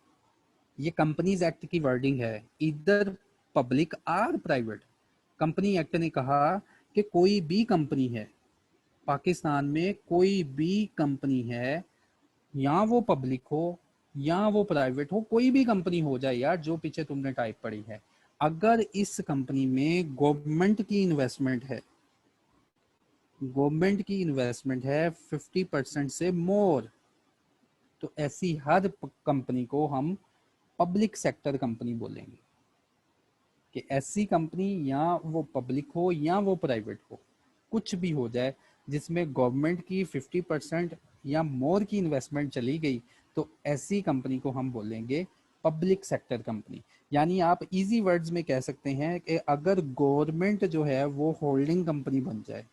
ये कंपनीज एक्ट की वर्डिंग है, इधर पब्लिक और प्राइवेट। कंपनी एक्ट ने कहा कि कोई भी कंपनी है पाकिस्तान में, कोई भी कंपनी है, या वो पब्लिक हो या वो प्राइवेट हो, कोई भी कंपनी हो जाए यार, जो पीछे तुमने टाइप पढ़ी है, अगर इस कंपनी में गवर्नमेंट की इन्वेस्टमेंट है 50% से मोर, तो ऐसी हर कंपनी को हम पब्लिक सेक्टर कंपनी बोलेंगे। कि ऐसी कंपनी या वो पब्लिक हो या वो प्राइवेट हो, कुछ भी हो जाए जिसमें गवर्नमेंट की 50% या मोर की इन्वेस्टमेंट चली गई, तो ऐसी कंपनी को हम बोलेंगे पब्लिक सेक्टर कंपनी। यानी आप इजी वर्ड्स में कह सकते हैं कि अगर गवर्नमेंट जो है वो होल्डिंग कंपनी बन जाए,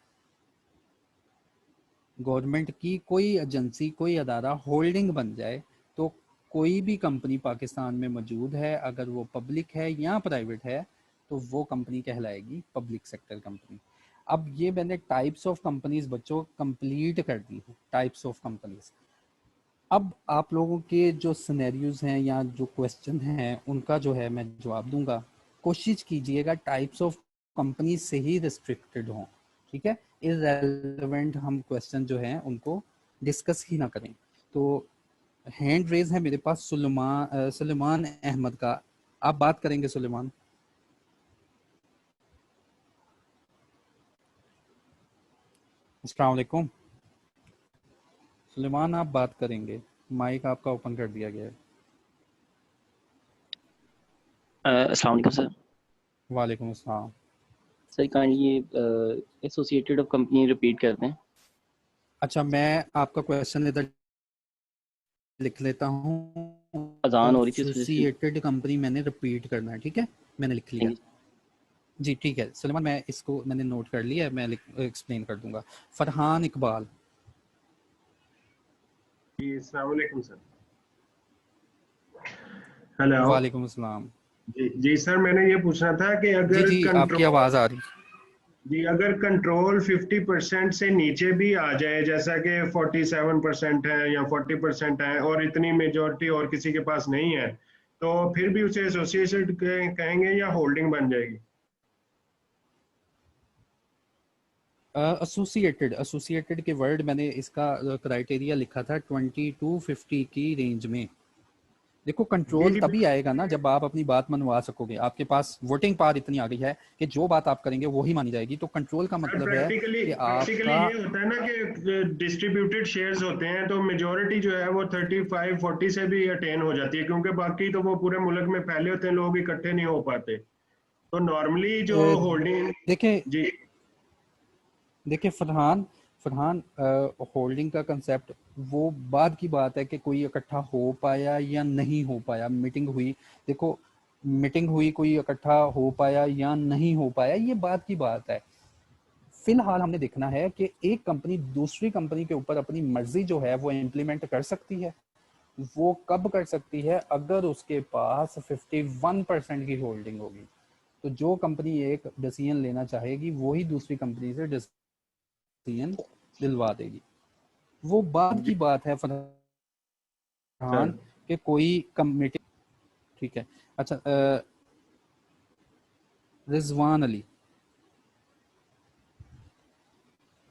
गवर्नमेंट की कोई एजेंसी कोई अदारा होल्डिंग बन जाए, तो कोई भी कंपनी पाकिस्तान में मौजूद है, अगर वो पब्लिक है या प्राइवेट है, तो वो कंपनी कहलाएगी पब्लिक सेक्टर कंपनी। अब ये मैंने टाइप्स ऑफ कंपनीज बच्चों कंप्लीट कर दी है, टाइप्स ऑफ कंपनीज। अब आप लोगों के जो सिनेरियोज हैं या जो क्वेश्चन हैं उनका जो है मैं जवाब दूंगा। कोशिश कीजिएगा टाइप्स ऑफ कंपनी से ही रिस्ट्रिक्टेड हों, ठीक है, इररेलेवेंट हम क्वेश्चन जो हैं उनको डिस्कस ही ना करें। तो हैंड रेज है मेरे पास सुलेमान अहमद का, आप बात करेंगे सुलेमान? अस्सलाम वालेकुम सुलेमान, आप बात करेंगे, माइक आपका ओपन कर दिया गया है। अस्सलाम वालेकुम सर। वालेकुम अस्सलाम। सर काइंडली ये एसोसिएटेड ऑफ कंपनी रिपीट करते हैं। अच्छा, मैं आपका क्वेश्चन इधर लिख लेता हूँ। अजान हो रही थी इस वजह से। एसोसिएटेड कंपनी मैंने रिपीट करना है, ठीक है, मैंने लिख लिया। जी ठीक है सलेमान, मैं इसको मैंने नोट कर लिया है, मैं एक्सप्लेन कर दूंगा। फरहान इकबाल। जी अस्सलाम वालेकुम सर। हेलो। वालेकुम अस्सलाम। जी सर, मैंने ये पूछना था कि जी अगर जी आपकी आवाज़ आ रही। अगर कंट्रोल 50% से नीचे भी आ जाए, जैसा कि 47% है या 40% है और इतनी मेजोरिटी और किसी के पास नहीं है, तो फिर भी उसे एसोसिएटेड कहेंगे या होल्डिंग बन जाएगी? एसोसिएटेड के वर्ड मैंने इसका क्राइटेरिया लिखा था 20 to 50 की रेंज में। देखो जी कंट्रोल जी। तभी आएगा ना जब आप अपनी बात मनवा सकोगे, आपके पास वोटिंग पावर इतनी आ गई है कि जो बात आप करेंगे वो ही मानी जाएगी। तो कंट्रोल का सर मतलब है प्रैक्टिकली कि प्रैक्टिकली आपका ये होता है ना कि डिस्ट्रीब्यूटेड शेयर्स होते हैं, तो मेजोरिटी जो है वो 35-40 से भी अटेन हो जाती है, क्योंकि बाकी तो वो पूरे मुल्क में फैले होते हैं, लोग इकट्ठे नहीं हो पाते। तो नॉर्मली जो होल्डिंग। देखें जी देखिए फरहान फरहान होल्डिंग का कंसेप्ट वो बाद की बात है कि कोई इकट्ठा हो पाया या नहीं हो पाया, मीटिंग हुई, देखो मीटिंग हुई, कोई इकट्ठा हो पाया या नहीं हो पाया, ये बात की बात है। फिलहाल हमने देखना है कि एक कंपनी दूसरी कंपनी के ऊपर अपनी मर्जी जो है वो इम्प्लीमेंट कर सकती है। वो कब कर सकती है? अगर उसके पास 51% की होल्डिंग होगी। तो जो कंपनी एक डिसीजन लेना चाहेगी वही दूसरी कंपनी से डिसीजन दिलवा देगी। वो बाद जी की बात है फरहान सर। कि कोई कमेटी, ठीक है। अच्छा रिजवान अली,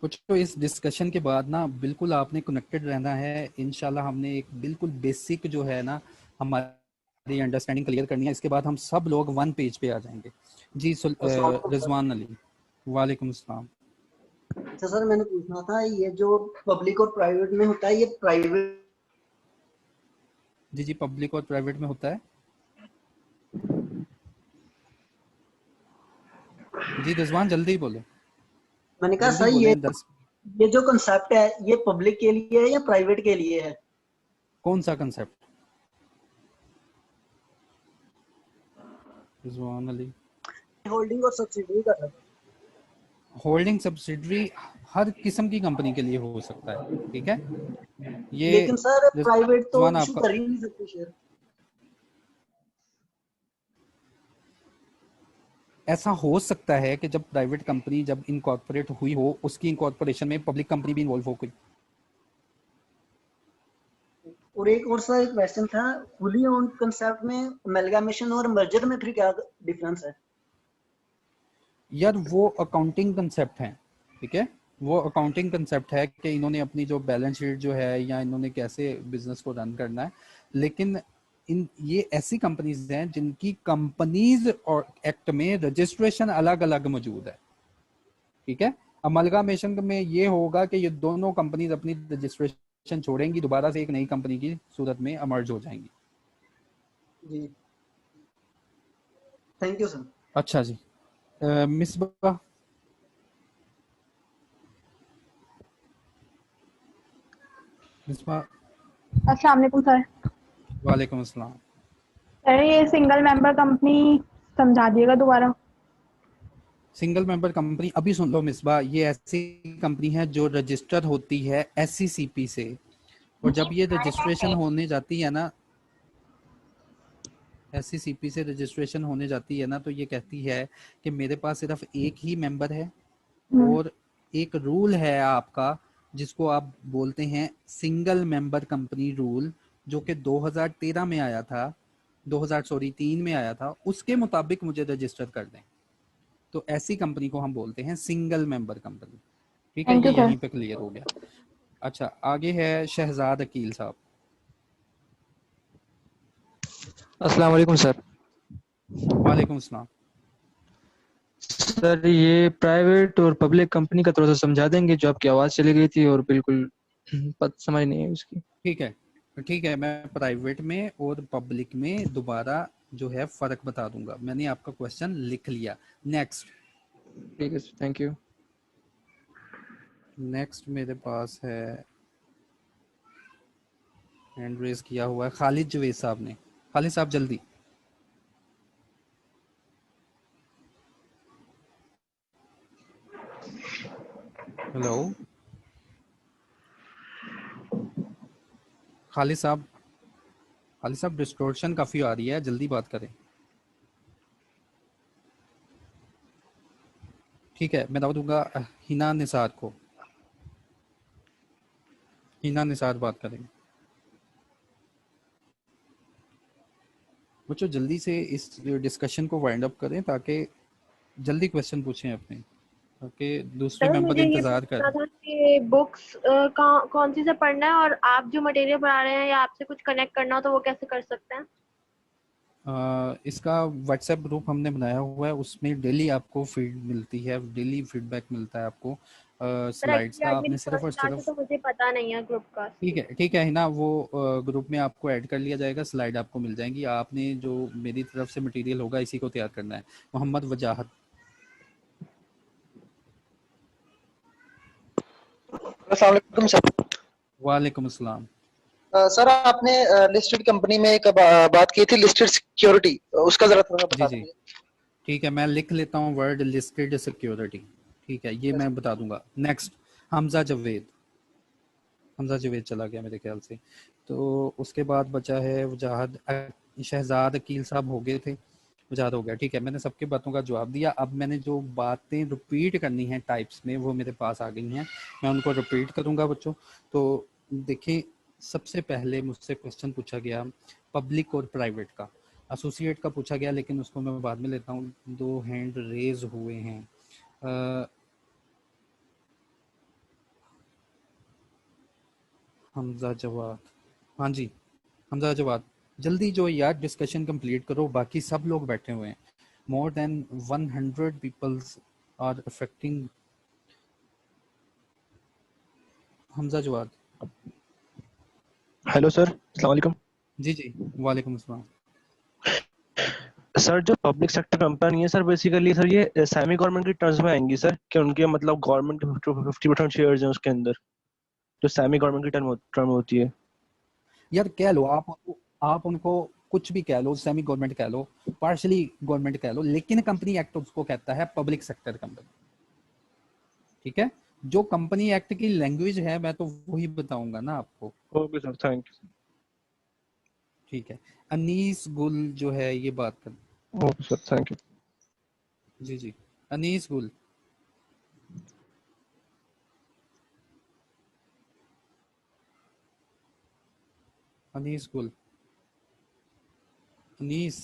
कुछ तो इस डिस्कशन के बाद ना बिल्कुल आपने कनेक्टेड रहना है। इंशाल्लाह हमने एक बिल्कुल बेसिक जो है ना हमारी अंडरस्टैंडिंग क्लियर करनी है, इसके बाद हम सब लोग वन पेज पे आ जाएंगे। जी रिजवान अली। वालेकुम अस्सलाम। अच्छा सर, मैंने पूछना था ये जो पब्लिक और प्राइवेट में होता है, ये प्राइवेट। जी जी पब्लिक और प्राइवेट में होता है। जी रिजवान जल्दी बोले, मैंने कहा जल्दी सर बोले 10। ये जो कंसेप्ट है ये पब्लिक के लिए है या प्राइवेट के लिए है? कौन सा कंसेप्ट? रिजवान अली। होल्डिंग और सब्सिडरी का था। होल्डिंग सब्सिडरी हर किस्म की कंपनी के लिए हो सकता है, ठीक है। ये लेकिन सर प्राइवेट तो रिजवान इशू आपका, कर ही नहीं सकते शेयर। ऐसा हो सकता है कि जब प्राइवेट कंपनी जब इनकॉर्पोरेट हुई हो, उसकी इनकॉर्पोरेशन में पब्लिक कंपनी भी इन्वॉल्व हो गई। और एक और सा एक क्वेश्चन था, फुली ओन्ड कंसेप्ट में अमेलगामेशन और मर्जर में फिर क्या डिफरेंस है? यार वो अकाउंटिंग कंसेप्ट है, ठीक है। वो अकाउंटिंग कंसेप्ट है कि इन्होंने अपनी जो बैलेंस शीट जो है या इन्होंने कैसे बिजनेस को रन करना है, लेकिन इन ये ऐसी कंपनीज हैं जिनकी कंपनीज और एक्ट में रजिस्ट्रेशन अलग अलग मौजूद है, ठीक है। अमलगामेशन में ये होगा कि ये दोनों कंपनीज अपनी रजिस्ट्रेशन छोड़ेंगी, दोबारा से एक नई कंपनी की सूरत में अमर्ज हो जाएंगी। जी थैंक यू सर। अच्छा जी, मिसबा। मिसबा। अस्सलाम वालेकुम सर। वालेकुम अस्सलाम। सर ये सिंगल मेंबर कंपनी समझा दिएगा दोबारा। सिंगल मेंबर कंपनी, अभी सुन लो मिसबा, ये ऐसी कंपनी है जो रजिस्टर होती है SCCP से, और जब ये रजिस्ट्रेशन होने जाती है ना, SCCP से रजिस्ट्रेशन होने जाती है ना, तो ये कहती है कि मेरे पास सिर्फ एक ही मेंबर है, और एक रूल है आपका जिसको आप बोलते हैं सिंगल मेंबर कंपनी रूल, जो कि 2013 में आया था, 2003 में आया था, उसके मुताबिक मुझे रजिस्टर कर दें। तो ऐसी कंपनी को हम बोलते हैं सिंगल मेंबर कंपनी, ठीक है। थैंक ये यू सर। यहीं पे क्लियर हो गया। अच्छा, आगे है शहजाद अकील साहब। अस्सलाम वालेकुम सर। वालेकुम अस्सलाम। सर ये प्राइवेट और पब्लिक कंपनी का थोड़ा सा समझा देंगे, जो आपकी आवाज़ चली गई थी और बिल्कुल समझ नहीं है उसकी। ठीक है, ठीक है, मैं प्राइवेट में और पब्लिक में दोबारा जो है फ़र्क बता दूंगा। मैंने आपका क्वेश्चन लिख लिया। नेक्स्ट। ठीक है सर, थैंक यू। नेक्स्ट मेरे पास है, हैंड रेज किया हुआ है खालिद जवेद साहब ने। खालिद साहब जल्दी। हेलो खालिद साहब, खालिद साहब डिस्टॉर्शन काफ़ी आ रही है, जल्दी बात करें। ठीक है, मैं दवा दूंगा हिना निसार को। हिना निसार बात करेंगे। बच्चों जल्दी से इस डिस्कशन को वाइंड अप करें ताकि जल्दी क्वेश्चन पूछें अपने, ताकि दूसरे सर मेंबर मुझे ये इंतजार पूछना करें। था कि बुक्स कौन सी से पढ़ना है, और आप जो मटेरियल पढ़ा रहे हैं या आपसे कुछ कनेक्ट करना हो तो वो कैसे कर सकते हैं? इसका व्हाट्सएप ग्रुप हमने बनाया हुआ है, उसमें डेली आपको फीड मिलती है, डेली फीडबैक मिलता है आपको सर स्लाइड्स एक्चुअली का। आज आपने मेरी सिर्फ और फर्स्ट क्लास है सिर्फ, तो मुझे पता नहीं है ग्रुप का। ठीक है ना, वो ग्रुप में आपको ऐड कर लिया जाएगा, स्लाइड आपको मिल जाएंगी। आपने जो मेरी तरफ से मटेरियल होगा इसी को तैयार करना है। मोहम्मद वजाहत। अस्सलाम वालेकुम सर। वालेकुम अस्सलाम। सर आपने लिस्टेड कंपनी में एक बात की थी, लिस्टेड सिक्योरिटी, उसका जरा थोड़ा जी बता जी, दीजिए। ठीक है, मैं लिख लेता हूँ वर्ड लिस्टेड सिक्योरिटी, ठीक है, ये मैं बता दूंगा। नेक्स्ट, हमजा जावेद। हमजा जावेद चला गया मेरे ख्याल से, तो उसके बाद बचा है वजाहत। शहजाद अकील साहब हो गए थे, वजाहत हो गया, ठीक है। मैंने सबकी बातों का जवाब दिया। अब मैंने जो बातें रिपीट करनी है टाइप्स में वो मेरे पास आ गई हैं, मैं उनको रिपीट करूंगा बच्चों। तो देखें, सबसे पहले मुझसे क्वेश्चन पूछा गया पब्लिक और प्राइवेट का, एसोसिएट का पूछा गया, लेकिन उसको मैं बाद में लेता हूँ। दो हैंड रेज हुए हैं। हमजा जवाद, हाँ जी, हमजा जवाद, जल्दी जो यार डिस्कशन कंप्लीट करो, बाकी सब लोग बैठे हुए हैं। More than 100 peoples are affecting. Hamza Jawad. Hello sir, अस्सलाम वालेकुम। जी जी, वालेकुम अस्सलाम। सर जो पब्लिक सेक्टर कंपनी है सर, बेसिकली सर ये सेमी गवर्नमेंट की टर्म्स में आएंगी सर, कि उनके मतलब गवर्नमेंट के 50% शेयर्स हैं उसके अंदर, जो सेमी गवर्नमेंट की टर्म होती है। यार कह लो आप उनको कुछ भी कह लो, सेमी गवर्नमेंट कह लो, पार्शली गवर्नमेंट कह लो, लेकिन कंपनी एक्ट उसको कहता है पब्लिक सेक्टर कंपनी। ठीक है, जो कंपनी एक्ट की लैंग्वेज है मैं तो वही बताऊंगा ना आपको। Okay sir, thank you. ठीक है, अनीस गुल जो है ये बात कर। Okay sir, thank you. जी जी, अनीस गुल। अनीस गुल, अनीस।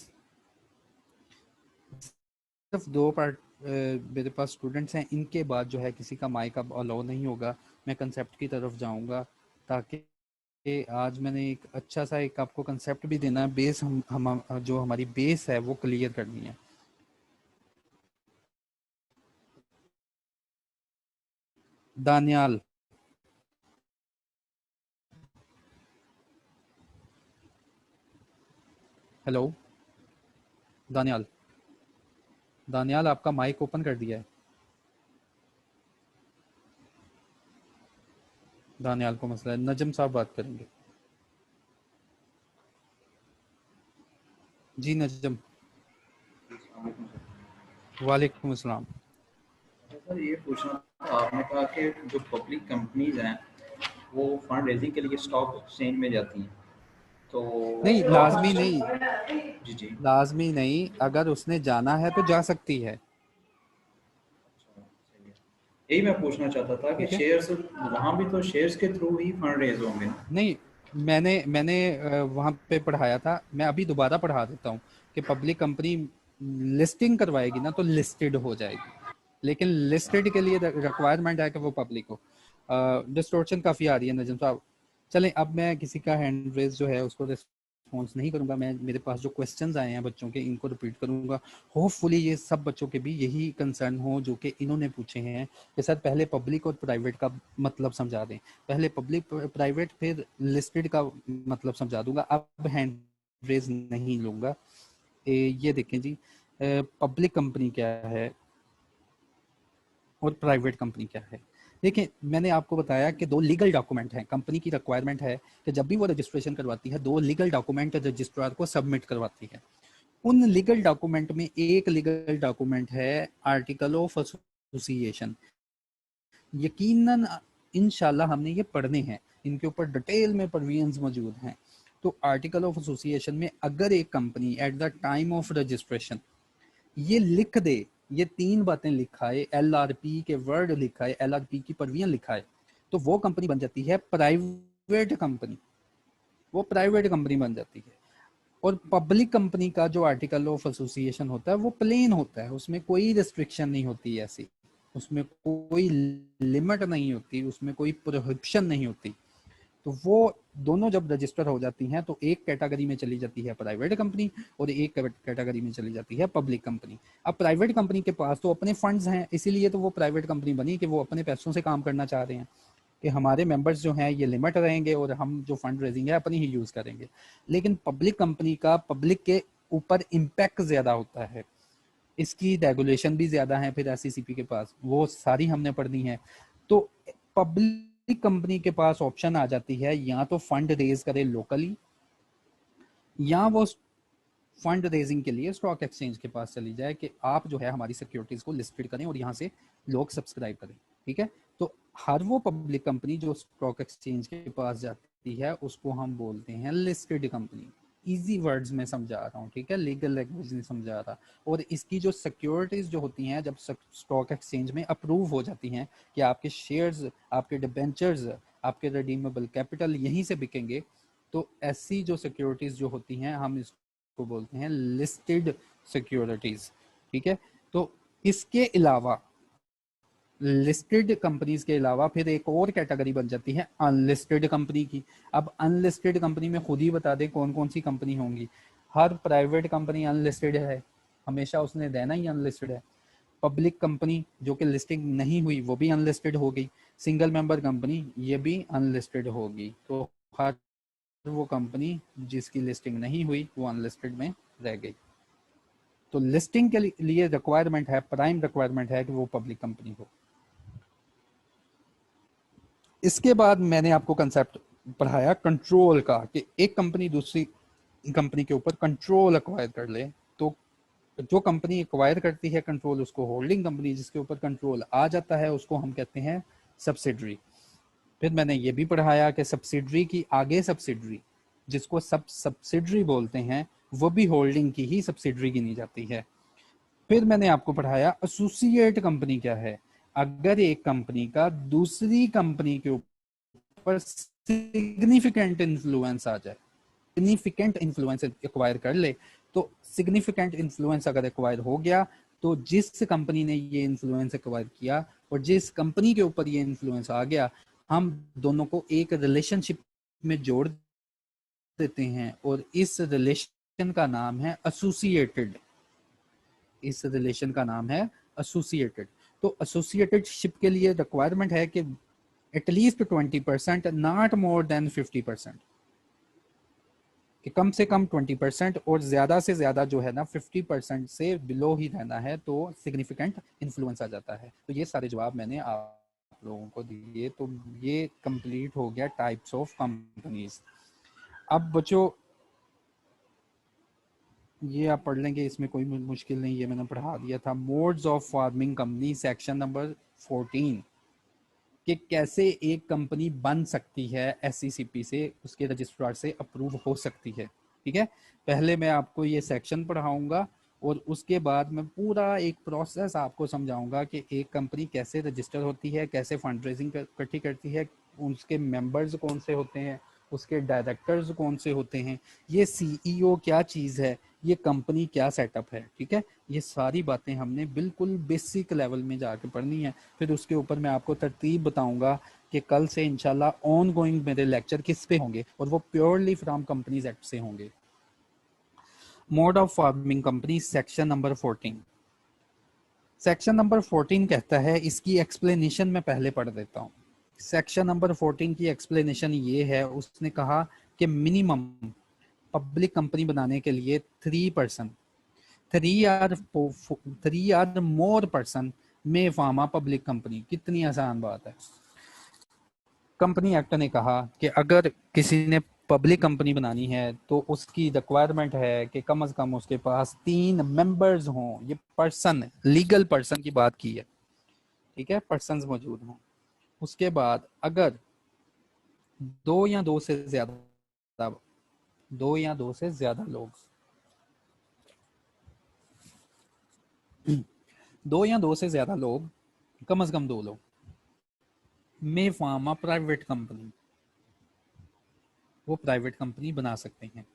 सिर्फ 2 पार्ट मेरे पास स्टूडेंट्स हैं, इनके बाद जो है किसी का माइक अब अलाउ नहीं होगा। मैं कंसेप्ट की तरफ जाऊंगा, ताकि आज मैंने एक अच्छा सा एक आपको कंसेप्ट भी देना है। बेस हम जो हमारी बेस है वो क्लियर करनी है। दानियाल, हेलो दानियाल, दानियाल आपका माइक ओपन कर दिया है। दानियाल को मसला है, नजम साहब बात करेंगे। जी नजम। वालेकुम अस्सलाम। सर ये पूछना था, आपने कहा कि जो पब्लिक कंपनीज हैं वो फंड रेजिंग के लिए स्टॉक एक्सचेंज में जाती हैं, तो नहीं, लाजमी नहीं, जी जी, लाजमी नहीं, अगर उसने जाना है तो जा सकती है। सही है। यही मैं पूछना चाहता था कि ठीक है, शेयर्स वहाँ भी तो शेयर्स के थ्रू ही फंड रेज होंगे ना? नहीं, मैंने मैंने वहाँ पे पढ़ाया था, मैं अभी दोबारा पढ़ा देता हूँ कि पब्लिक कंपनी लिस्टिंग करवाएगी ना तो लिस्टेड हो जाएगी, लेकिन लिस्टेड के लिए रिक्वायरमेंट है कि वो पब्लिक हो। डिस्टॉर्शन काफ़ी आ रही है नजम साहब। चलें, अब मैं किसी का हैंड रेज जो है उसको रिस्पॉन्स नहीं करूंगा। मैं मेरे पास जो क्वेश्चंस आए हैं बच्चों के, इनको रिपीट करूंगा। होपफुली ये सब बच्चों के भी यही कंसर्न हो जो कि इन्होंने पूछे हैं कि सर पहले पब्लिक और प्राइवेट का मतलब समझा दें। पहले पब्लिक प्राइवेट फिर लिस्टेड का मतलब समझा दूंगा। अब हैंड रेज नहीं लूंगा। ये देखें जी, पब्लिक कंपनी क्या है और प्राइवेट कंपनी क्या है। देखिए, मैंने आपको बताया कि 2 लीगल डॉक्यूमेंट हैं। कंपनी की रिक्वायरमेंट है कि जब भी वो रजिस्ट्रेशन करवाती है 2 लीगल डॉक्यूमेंट रजिस्ट्रार को सबमिट करवाती है। उन लीगल डॉक्यूमेंट में एक लीगल डॉक्यूमेंट है आर्टिकल ऑफ एसोसिएशन। यकीनन इंशाल्लाह हमने ये पढ़ने हैं, इनके ऊपर डिटेल में प्रोविजंस मौजूद हैं। तो आर्टिकल ऑफ एसोसिएशन में अगर एक company at the time of registration ये लिख दे, ये 3 बातें लिखा है, एलआरपी के वर्ड लिखा है, एलआरपी की परवियन लिखा है, तो वो कंपनी बन जाती है प्राइवेट कंपनी। वो प्राइवेट कंपनी बन जाती है। और पब्लिक कंपनी का जो आर्टिकल ऑफ एसोसिएशन होता है वो प्लेन होता है, उसमें कोई रिस्ट्रिक्शन नहीं होती ऐसी, उसमें कोई लिमिट नहीं होती, उसमें कोई प्रोहिबिशन नहीं होती। तो वो दोनों जब रजिस्टर हो जाती हैं तो एक कैटेगरी में चली जाती है प्राइवेट कंपनी और एक कैटेगरी में चली जाती है पब्लिक कंपनी। अब प्राइवेट कंपनी के पास तो अपने फंड्स हैं, इसीलिए तो वो प्राइवेट कंपनी बनी कि वो अपने पैसों से काम करना चाह रहे हैं कि हमारे मेंबर्स जो हैं ये लिमिट रहेंगे और हम जो फंड रेजिंग है अपनी ही यूज़ करेंगे। लेकिन पब्लिक कंपनी का पब्लिक के ऊपर इम्पैक्ट ज़्यादा होता है, इसकी रेगुलेशन भी ज़्यादा है, फिर एससीसीपी के पास वो सारी हमने पढ़नी है। तो पब्लिक कंपनी के पास ऑप्शन आ जाती है या तो फंड रेज करे लोकली, या वो फंड रेजिंग के लिए स्टॉक एक्सचेंज के पास चली जाए कि आप जो है हमारी सिक्योरिटीज को लिस्टेड करें और यहाँ से लोग सब्सक्राइब करें। ठीक है, तो हर वो पब्लिक कंपनी जो स्टॉक एक्सचेंज के पास जाती है उसको हम बोलते हैं लिस्टेड कंपनी। इजी वर्ड्स में समझा रहा हूँ, ठीक है, लीगल लैंग्वेज नहीं समझा रहा। और इसकी जो सिक्योरिटीज जो होती हैं जब स्टॉक एक्सचेंज में अप्रूव हो जाती हैं कि आपके शेयर्स, आपके डिबेंचर्स, आपके रिडीमेबल कैपिटल यहीं से बिकेंगे, तो ऐसी जो सिक्योरिटीज जो होती हैं हम इसको बोलते हैं लिस्टेड सिक्योरिटीज। ठीक है, तो इसके अलावा लिस्टेड कंपनीज के अलावा फिर एक और कैटेगरी बन जाती है अनलिस्टेड कंपनी की। अब अनलिस्टेड कंपनी में खुद ही बता दें कौन कौन सी कंपनी होंगी। हर प्राइवेट कंपनी अनलिस्टेड है, हमेशा उसने रहना ही अनलिस्टेड है। पब्लिक कंपनी जो कि लिस्टिंग नहीं हुई वो भी अनलिस्टेड होगी। सिंगल मेंबर कंपनी ये भी अनलिस्टेड होगी। तो हर वो कंपनी जिसकी लिस्टिंग नहीं हुई वो अनलिस्टेड में रह गई। तो लिस्टिंग के लिए रिक्वायरमेंट है, प्राइम रिक्वायरमेंट है कि वो पब्लिक कंपनी हो। इसके बाद मैंने आपको कंसेप्ट पढ़ाया कंट्रोल का कि एक कंपनी दूसरी कंपनी के ऊपर कंट्रोल एक्वायर कर ले, तो जो कंपनी एक्वायर करती है कंट्रोल, उसको होल्डिंग कंपनी जिसके ऊपर कंट्रोल आ जाता है उसको हम कहते हैं सब्सिडरी। फिर मैंने ये भी पढ़ाया कि सब्सिडरी की आगे सब्सिडरी जिसको सब्सिडरी बोलते हैं वो भी होल्डिंग की ही सब्सिडरी गिनी जाती है। फिर मैंने आपको पढ़ाया एसोसिएट कंपनी क्या है। अगर एक कंपनी का दूसरी कंपनी के ऊपर सिग्निफिकेंट इन्फ्लुएंस आ जाए, सिग्निफिकेंट इन्फ्लुएंस एक्वायर कर ले, तो सिग्निफिकेंट इन्फ्लुएंस अगर एक्वायर हो गया तो जिस कंपनी ने ये इन्फ्लुएंस एक्वायर किया और जिस कंपनी के ऊपर ये इन्फ्लुएंस आ गया, हम दोनों को एक रिलेशनशिप में जोड़ देते हैं और इस रिलेशन का नाम है एसोसिएटेड। इस रिलेशन का नाम है एसोसिएटेड। तो एसोसिएटेड शिप के लिए रिक्वायरमेंट है कि एटलीस्ट 20%, नॉट मोर देन 50%, कि कम से कम 20% और ज्यादा से ज्यादा जो है ना 50% से बिलो ही रहना है, तो सिग्निफिकेंट इन्फ्लुएंस आ जाता है। तो ये सारे जवाब मैंने आप लोगों को दिए। तो ये कंप्लीट हो गया टाइप्स ऑफ कंपनीज। अब बच्चों ये आप पढ़ लेंगे, इसमें कोई मुश्किल नहीं, ये मैंने पढ़ा दिया था। Modes of farming company section number 14 कि कैसे एक कंपनी बन सकती है SCCP से, उसके रजिस्ट्रार से अप्रूव हो सकती है। ठीक है, पहले मैं आपको ये सेक्शन पढ़ाऊंगा और उसके बाद मैं पूरा एक प्रोसेस आपको समझाऊंगा कि एक कंपनी कैसे रजिस्टर होती है, कैसे फंड रेजिंग इकट्ठी करती है, उसके मेंबर्स कौन से होते हैं, उसके डायरेक्टर्स कौन से होते हैं, ये CEO क्या चीज़ है, ये कंपनी क्या सेटअप है। ठीक है, ये सारी बातें हमने बिल्कुल बेसिक लेवल में जाके पढ़नी है। फिर उसके ऊपर मैं आपको तरतीब बताऊंगा कि कल से इंशाल्लाह ऑन गोइंग मेरे लेक्चर किस पे होंगे, और वो प्योरली फ्रॉम कंपनीज एक्ट से होंगे। Mode of farming company section number 14। Section number 14 कहता है, इसकी एक्सप्लेनेशन मैं पहले पढ़ देता हूँ। सेक्शन नंबर 14 की एक्सप्लेनेशन ये है, उसने कहा कि मिनिमम पब्लिक कंपनी बनाने के लिए 3 or more पर्सन में फार्मा पब्लिक कंपनी। कितनी आसान बात है। कंपनी एक्ट ने कहा कि अगर किसी ने पब्लिक कंपनी बनानी है तो उसकी रिक्वायरमेंट है कि कम से कम उसके पास 3 मेंबर्स हों। ये पर्सन, लीगल पर्सन की बात की है। ठीक है, पर्सन्स मौजूद हों। उसके बाद अगर 2 या 2 से ज्यादा लोग 2 या 2 से ज्यादा लोग, कम से कम 2 लोग में फार्मा प्राइवेट कंपनी, वो प्राइवेट कंपनी बना सकते हैं।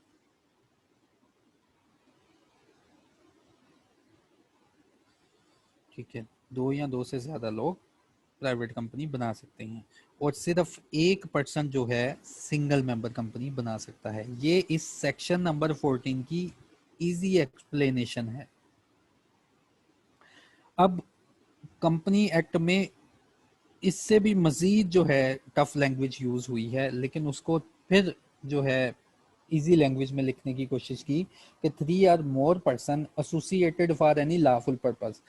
ठीक है, 2 या 2 से ज्यादा लोग प्राइवेट कंपनी बना सकते हैं, और सिर्फ 1 पर्सन जो है सिंगल मेंबर कंपनी बना सकता है। ये इस सेक्शन नंबर 14 की इजी एक्सप्लेनेशन है। अब कंपनी एक्ट में इससे भी मजीद जो है टफ लैंग्वेज यूज हुई है, लेकिन उसको फिर जो है इजी लैंग्वेज में लिखने की कोशिश की कि 3 or more person associated for any lawful purpose.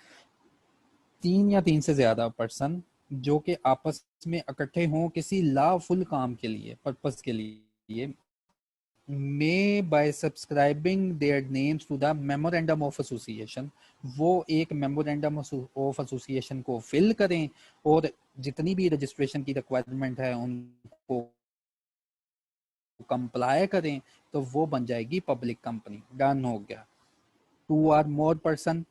3 या 3 से ज्यादा पर्सन जो कि आपस में इकट्ठे हों किसी लॉफुल काम के लिए, पर्पस के लिए, may by subscribing their names to the memorandum of association, वो एक memorandum of association को फिल करें और जितनी भी रजिस्ट्रेशन की रिक्वायरमेंट है उनको कंप्लाई करें, तो वो बन जाएगी पब्लिक कंपनी। डन हो गया। 2 or more person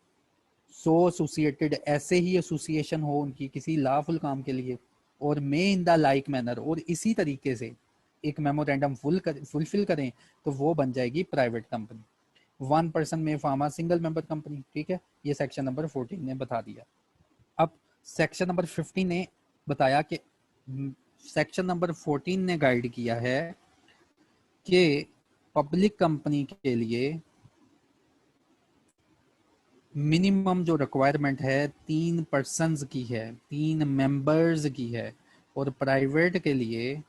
so associated, ऐसे ही एसोसिएशन हो उनकी किसी लॉफुल काम के लिए, और मे इन द लाइक मैनर, और इसी तरीके से एक मेमोरेंडम फुलफिल करें, तो वो बन जाएगी प्राइवेट कंपनी। 1 पर्सन में फार्मा सिंगल मेंबर कंपनी। ठीक है, ये सेक्शन नंबर 14 ने बता दिया। अब सेक्शन नंबर 15 ने बताया कि सेक्शन नंबर 14 ने गाइड किया है कि पब्लिक कंपनी के लिए मिनिमम जो रिक्वायरमेंट है 3 पर्सन्स की है, 3 मेंबर्स की है, और प्राइवेट के लिए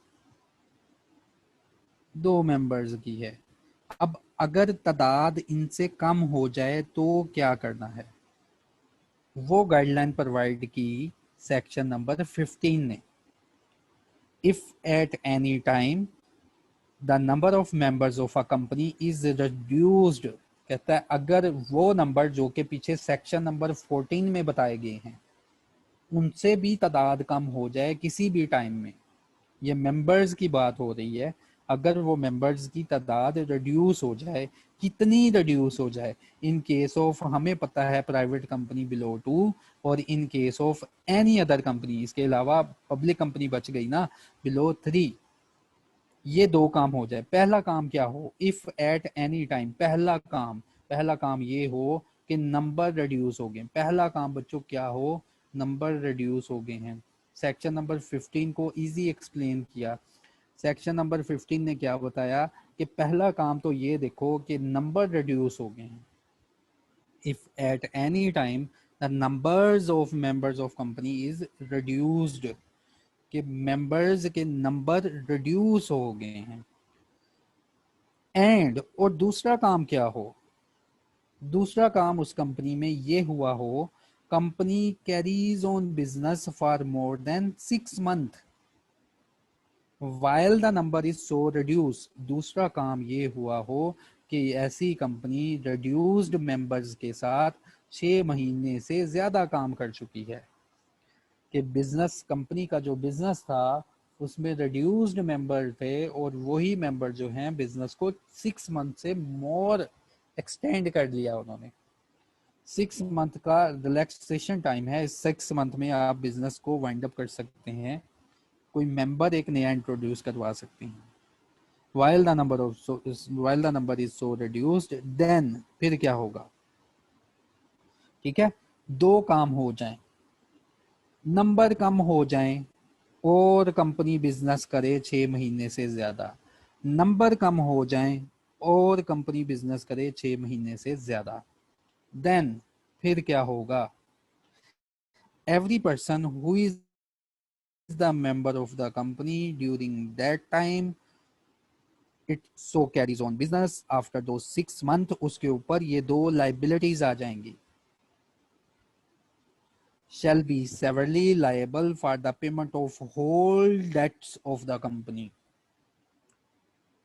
2 मेंबर्स की है। अब अगर तादाद इनसे कम हो जाए तो क्या करना है, वो गाइडलाइन प्रोवाइड की सेक्शन नंबर 15 ने। If at any time the number of members of a company is reduced, कहता है अगर वो नंबर जो कि पीछे सेक्शन नंबर 14 में बताए गए हैं उनसे भी तादाद कम हो जाए किसी भी टाइम में, ये मेंबर्स की बात हो रही है, अगर वो मेंबर्स की तादाद रिड्यूस हो जाए, कितनी रिड्यूस हो जाए, इन केस ऑफ हमें पता है प्राइवेट कंपनी बिलो 2 और in case of any other company, इसके अलावा पब्लिक कंपनी बच गई ना, बिलो 3, ये दो काम हो जाए। पहला काम क्या हो, इफ एट एनी टाइम, पहला काम ये हो कि नंबर रिड्यूस हो गए। पहला काम बच्चों क्या हो, नंबर रिड्यूस हो गए हैं। सेक्शन नंबर 15 को इजी एक्सप्लेन किया। सेक्शन नंबर 15 ने क्या बताया कि पहला काम तो ये देखो कि नंबर रिड्यूस हो गए हैं। If at any time the numbers of members of company is reduced, कि मेंबर्स के नंबर रिड्यूस हो गए हैं। एंड, और दूसरा काम क्या हो, दूसरा काम उस कंपनी में ये हुआ हो, company carries on business for more than 6 month while the number is so reduced, दूसरा काम ये हुआ हो कि ऐसी कंपनी रिड्यूस्ड मेंबर्स के साथ 6 महीने से ज्यादा काम कर चुकी है, कि बिजनेस, कंपनी का जो बिजनेस था उसमें रिड्यूस्ड मेंबर थे और वही मेंबर जो हैं बिजनेस को 6 मंथ से मोर एक्सटेंड कर लिया उन्होंने। 6 मंथ का रिलैक्सेशन टाइम है, इस 6 मंथ में आप बिजनेस को वाइंड अप कर सकते हैं, कोई मेंबर एक नया इंट्रोड्यूस करवा सकते हैं। while the number is so reduced, then फिर क्या होगा, ठीक है, दो काम हो जाएं, नंबर कम हो जाएं और कंपनी बिजनेस करे 6 महीने से ज्यादा, नंबर कम हो जाएं और कंपनी बिजनेस करे 6 महीने से ज्यादा, देन फिर क्या होगा, every person who is the member of the company during that time it so carries on business after those 6 month, उसके ऊपर ये दो liabilities आ जाएंगी, shall be severally liable for the payment of whole debts of the company,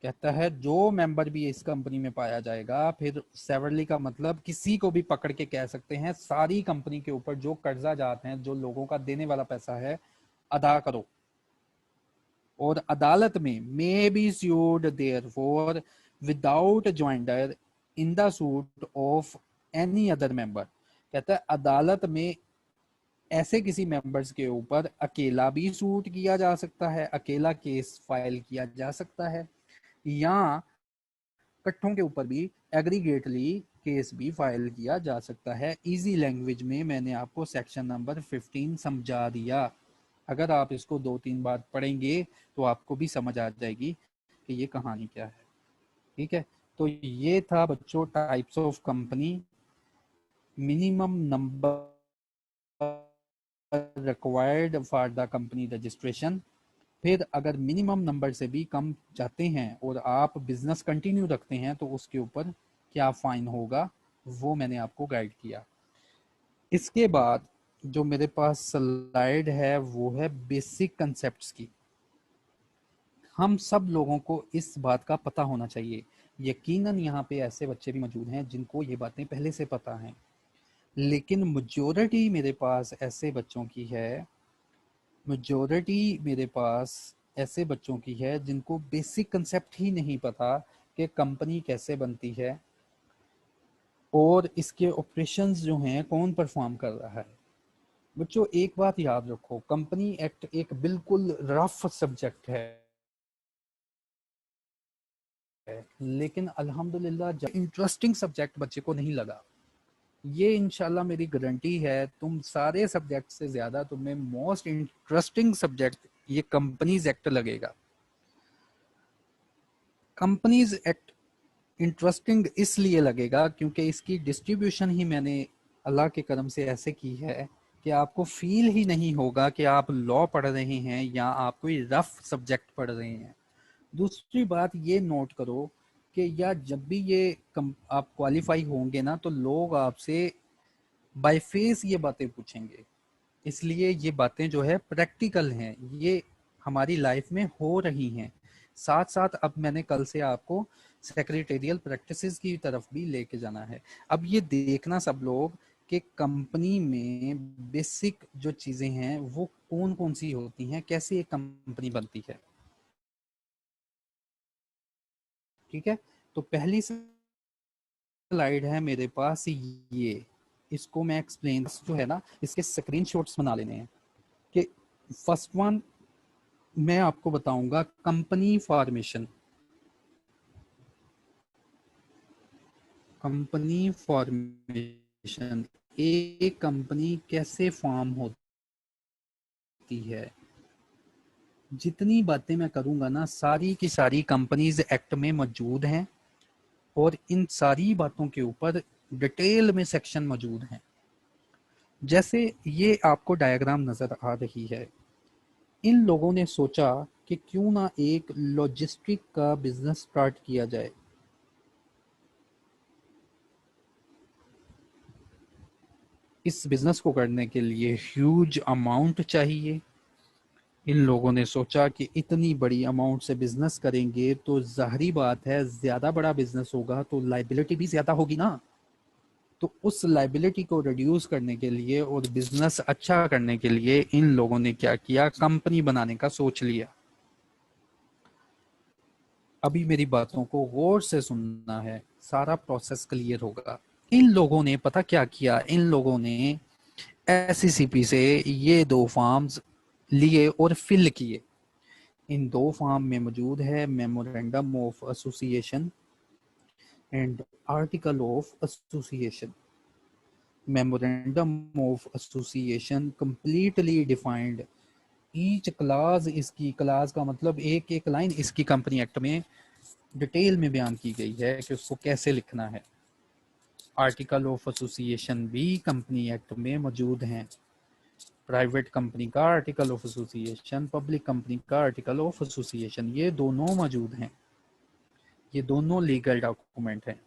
कहता है जो member भी इस कंपनी में पाया जाएगा, फिर सेवरली का मतलब किसी को भी पकड़ के कह सकते हैं सारी कंपनी के ऊपर जो कर्जा जाते हैं, जो लोगों का देने वाला पैसा है, अदा करो। और अदालत में may be sued therefore without joinder in the suit of any other member, कहता है अदालत में ऐसे किसी मेंबर्स के ऊपर अकेला भी सूट किया जा सकता है, अकेला केस फाइल किया जा सकता है, या इकट्ठों के ऊपर भी एग्रीगेटली केस भी फाइल किया जा सकता है। इजी लैंग्वेज में मैंने आपको सेक्शन नंबर 15 समझा दिया, अगर आप इसको 2-3 बार पढ़ेंगे तो आपको भी समझ आ जाएगी कि ये कहानी क्या है, ठीक है। तो ये था बच्चों types of company, minimum number required for the company registration. फिर अगर मिनिमम नंबर से भी कम जाते हैं और आप बिजनेस कंटिन्यू रखते हैं तो उसके ऊपर क्या फाइन होगा वो मैंने आपको गाइड किया। इसके बाद जो मेरे पास स्लाइड है वो है बेसिक कंसेप्ट्स की। हम सब लोगों को इस बात का पता होना चाहिए, यकीनन यहाँ पे ऐसे बच्चे भी मौजूद हैं जिनको ये बातें पहले से पता हैं, लेकिन मेजॉरिटी मेरे पास ऐसे बच्चों की है, मेजॉरिटी मेरे पास ऐसे बच्चों की है जिनको बेसिक कंसेप्ट ही नहीं पता कि कंपनी कैसे बनती है और इसके ऑपरेशंस जो हैं कौन परफॉर्म कर रहा है। बच्चों एक बात याद रखो, कंपनी एक्ट एक बिल्कुल रफ सब्जेक्ट है, लेकिन अल्हम्दुलिल्लाह इंटरेस्टिंग सब्जेक्ट बच्चे को नहीं लगा। ये इंशाल्लाह मेरी गारंटी है, तुम सारे सब्जेक्ट से ज्यादा तुम्हें मोस्ट इंटरेस्टिंग सब्जेक्ट ये कंपनीज एक्ट लगेगा। कंपनीज एक्ट इंटरेस्टिंग इसलिए लगेगा क्योंकि इसकी डिस्ट्रीब्यूशन ही मैंने अल्लाह के करम से ऐसे की है कि आपको फील ही नहीं होगा कि आप लॉ पढ़ रहे हैं या आप कोई रफ सब्जेक्ट पढ़ रहे हैं। दूसरी बात ये नोट करो कि या जब भी ये आप क्वालिफाई होंगे ना तो लोग आपसे बाय फेस ये बातें पूछेंगे, इसलिए ये बातें जो है प्रैक्टिकल हैं, ये हमारी लाइफ में हो रही हैं। साथ साथ अब मैंने कल से आपको सेक्रेटेरियल प्रैक्टिसेस की तरफ भी लेके जाना है। अब ये देखना सब लोग कि कंपनी में बेसिक जो चीजें हैं वो कौन कौन सी होती हैं, कैसे एक कंपनी बनती है। ठीक है, तो पहली स्लाइड है मेरे पास ये, इसको मैं एक्सप्लेन जो है ना इसके स्क्रीनशॉट्स बना लेने हैं। कि फर्स्ट वन मैं आपको बताऊंगा कंपनी फॉर्मेशन। कंपनी फॉर्मेशन, एक कंपनी कैसे फॉर्म होती है। जितनी बातें मैं करूंगा ना सारी की सारी कंपनीज एक्ट में मौजूद हैं और इन सारी बातों के ऊपर डिटेल में सेक्शन मौजूद हैं। जैसे ये आपको डायग्राम नजर आ रही है, इन लोगों ने सोचा कि क्यों ना एक लॉजिस्टिक का बिजनेस स्टार्ट किया जाए। इस बिजनेस को करने के लिए ह्यूज अमाउंट चाहिए। इन लोगों ने सोचा कि इतनी बड़ी अमाउंट से बिजनेस करेंगे तो जाहिर बात है ज्यादा बड़ा बिजनेस होगा तो लाइबिलिटी भी ज्यादा होगी ना। तो उस लाइबिलिटी को रिड्यूस करने के लिए और बिजनेस अच्छा करने के लिए इन लोगों ने क्या किया, कंपनी बनाने का सोच लिया। अभी मेरी बातों को गौर से सुनना है, सारा प्रोसेस क्लियर होगा। इन लोगों ने पता क्या किया, इन लोगों ने एससीसीपी से ये दो फॉर्म्स लिए और फिल किए। इन दो फॉर्म में मौजूद है memorandum of association and article of association. Memorandum of association completely defined each class, इसकी क्लास का मतलब एक एक लाइन इसकी कंपनी एक्ट में डिटेल में बयान की गई है कि उसको कैसे लिखना है। आर्टिकल ऑफ एसोसिएशन भी कंपनी एक्ट में मौजूद हैं। प्राइवेट कंपनी का article of association, public company का आर्टिकल ऑफ एसोसिएशन, ये दोनों मौजूद हैं। ये दोनों लीगल डॉक्यूमेंट हैं।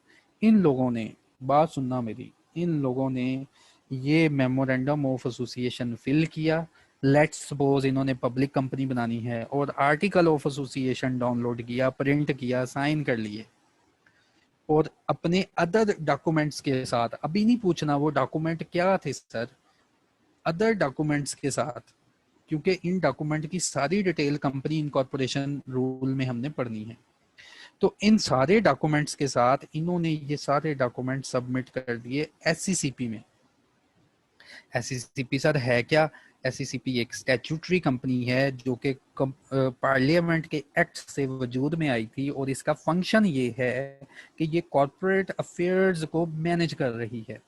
इन लोगों ने, बात सुनना मेरी, इन लोगों ने ये मेमोरेंडम ऑफ एसोसिएशन फिल किया। लेट्स सपोज इन्होंने पब्लिक कंपनी बनानी है और आर्टिकल ऑफ एसोसिएशन डाउनलोड किया, प्रिंट किया, साइन कर लिए और अपने अदर डॉक्यूमेंट्स के साथ, अभी नहीं पूछना वो डॉक्यूमेंट क्या थे सर, अदर डॉक्यूमेंट्स के साथ, क्योंकि इन डॉक्यूमेंट की सारी डिटेल कंपनी इनकॉर्पोरेशन रूल में हमने पढ़नी है। तो इन सारे डॉक्यूमेंट्स के साथ इन्होंने ये सारे डॉक्यूमेंट सबमिट कर दिए एससीसीपी में। एससीसीपी सर है क्या? एससीसीपी एक स्टैट्यूटरी कंपनी है जो कि पार्लियामेंट के एक्ट से वजूद में आई थी और इसका फंक्शन ये है कि ये कॉर्पोरेट अफेयर्स को मैनेज कर रही है।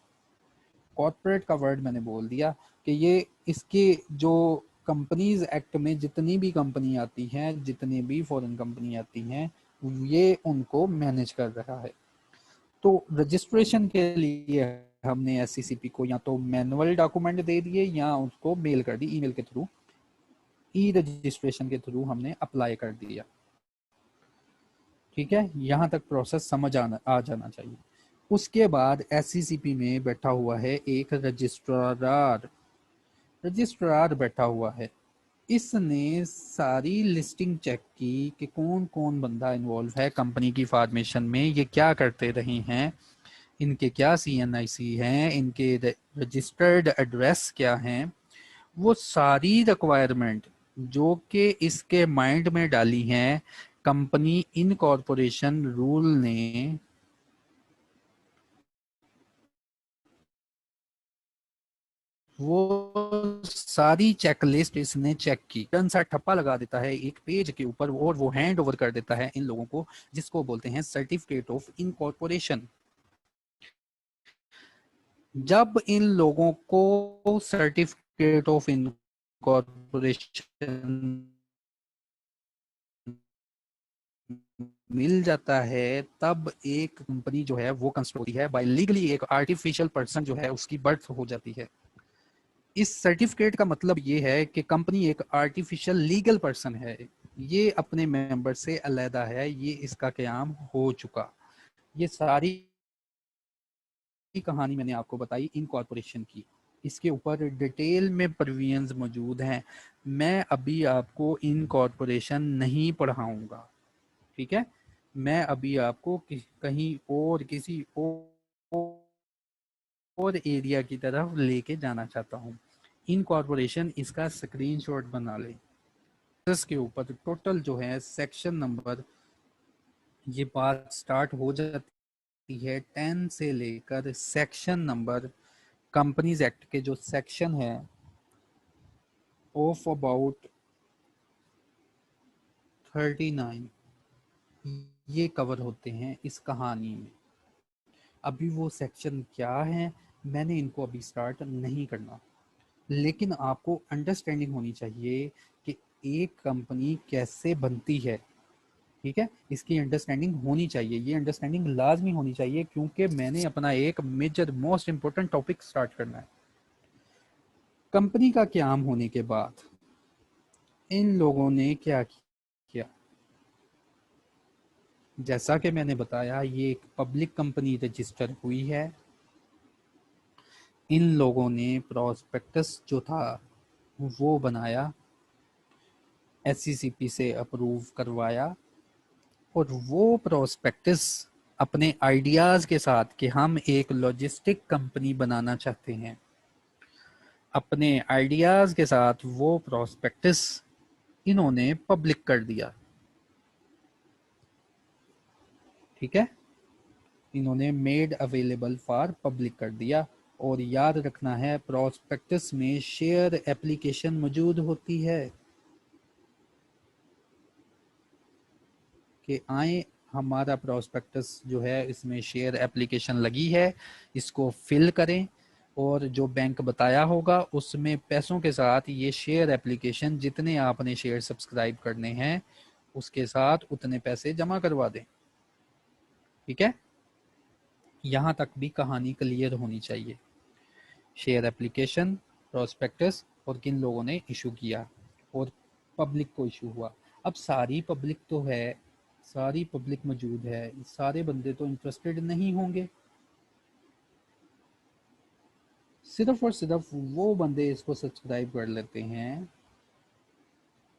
कॉर्पोरेट का वर्ड मैंने बोल दिया कि ये इसके जो कंपनीज एक्ट में जितनी भी कंपनी आती हैं, जितनी भी फॉरेन कंपनी आती हैं, ये उनको मैनेज कर रहा है। तो रजिस्ट्रेशन के लिए हमने एससीसीपी को या तो मैनुअल डॉक्यूमेंट दे दिए या उसको मेल कर दी, ईमेल के थ्रू, ई रजिस्ट्रेशन के थ्रू हमने अप्लाई कर दिया। ठीक है, यहाँ तक प्रोसेस समझ आ जाना चाहिए। उसके बाद एससीसीपी में बैठा हुआ है एक रजिस्ट्रार, रजिस्ट्रार बैठा हुआ है। इसने सारी लिस्टिंग चेक की कि कौन कौन बंदा इन्वॉल्व है कंपनी की फॉर्मेशन में, ये क्या करते रहे हैं, इनके क्या सीएनआईसी हैं, इनके रजिस्टर्ड एड्रेस क्या हैं, वो सारी रिक्वायरमेंट जो कि इसके माइंड में डाली हैं कंपनी इनकॉर्पोरेशन रूल ने वो सारी चेकलिस्ट इसने चेक की। टन सा ठप्पा लगा देता है एक पेज के ऊपर और वो हैंड ओवर कर देता है इन लोगों को, जिसको बोलते हैं सर्टिफिकेट ऑफ इनकॉर्पोरेशन। जब इन लोगों को सर्टिफिकेट ऑफ इनकॉर्पोरेशन मिल जाता है तब एक कंपनी जो है वो कंस्टिट्यूट होती है बाय लीगली, एक आर्टिफिशियल पर्सन जो है उसकी बर्थ हो जाती है। इस सर्टिफिकेट का मतलब ये है कि कंपनी एक आर्टिफिशियल लीगल पर्सन है, ये अपने मेंबर से अलहदा है, ये इसका क़याम हो चुका। ये सारी कहानी मैंने आपको बताई इनकॉर्पोरेशन की, इसके ऊपर डिटेल में प्रोविजंस मौजूद हैं। मैं अभी आपको इनकॉर्पोरेशन नहीं पढ़ाऊंगा, ठीक है, मैं अभी आपको कहीं और किसी और एरिया की तरफ लेके जाना चाहता हूँ। इनकॉर्पोरेशन इसका स्क्रीनशॉट बना ले। इसके ऊपर टोटल जो है सेक्शन नंबर, ये बात स्टार्ट हो जाती है 10 से लेकर सेक्शन नंबर, कंपनीज एक्ट के जो सेक्शन है ऑफ अबाउट 39 ये कवर होते हैं इस कहानी में। अभी वो सेक्शन क्या है मैंने इनको अभी स्टार्ट नहीं करना, लेकिन आपको अंडरस्टैंडिंग होनी चाहिए कि एक कंपनी कैसे बनती है। ठीक है, इसकी अंडरस्टैंडिंग होनी चाहिए, ये अंडरस्टैंडिंग लाजमी होनी चाहिए, क्योंकि मैंने अपना एक major most important topic start करना है। कंपनी का क्याम होने के बाद इन लोगों ने क्या किया, जैसा कि मैंने बताया ये एक पब्लिक कंपनी रजिस्टर हुई है। इन लोगों ने प्रोस्पेक्टस जो था वो बनाया, SCCP से अप्रूव करवाया, और वो प्रोस्पेक्टस अपने आइडियाज़ के साथ कि हम एक लॉजिस्टिक कंपनी बनाना चाहते हैं, अपने आइडियाज़ के साथ वो प्रोस्पेक्टस इन्होंने पब्लिक कर दिया। ठीक है, इन्होंने मेड अवेलेबल फॉर पब्लिक कर दिया। और याद रखना है प्रोस्पेक्टस में शेयर एप्लीकेशन मौजूद होती है कि आए हमारा प्रोस्पेक्टस जो है इसमें शेयर एप्लीकेशन लगी है, इसको फिल करें, और जो बैंक बताया होगा उसमें पैसों के साथ ये शेयर एप्लीकेशन जितने आपने शेयर सब्सक्राइब करने हैं उसके साथ उतने पैसे जमा करवा दें। ठीक है, यहाँ तक भी कहानी क्लियर होनी चाहिए। शेयर एप्लीकेशन, प्रोस्पेक्टस और किन लोगों ने इशू किया और पब्लिक को इशू हुआ। अब सारी पब्लिक तो है, सारी पब्लिक मौजूद है, सारे बंदे तो इंटरेस्टेड नहीं होंगे, सिर्फ और सिर्फ वो बंदे इसको सब्सक्राइब कर लेते हैं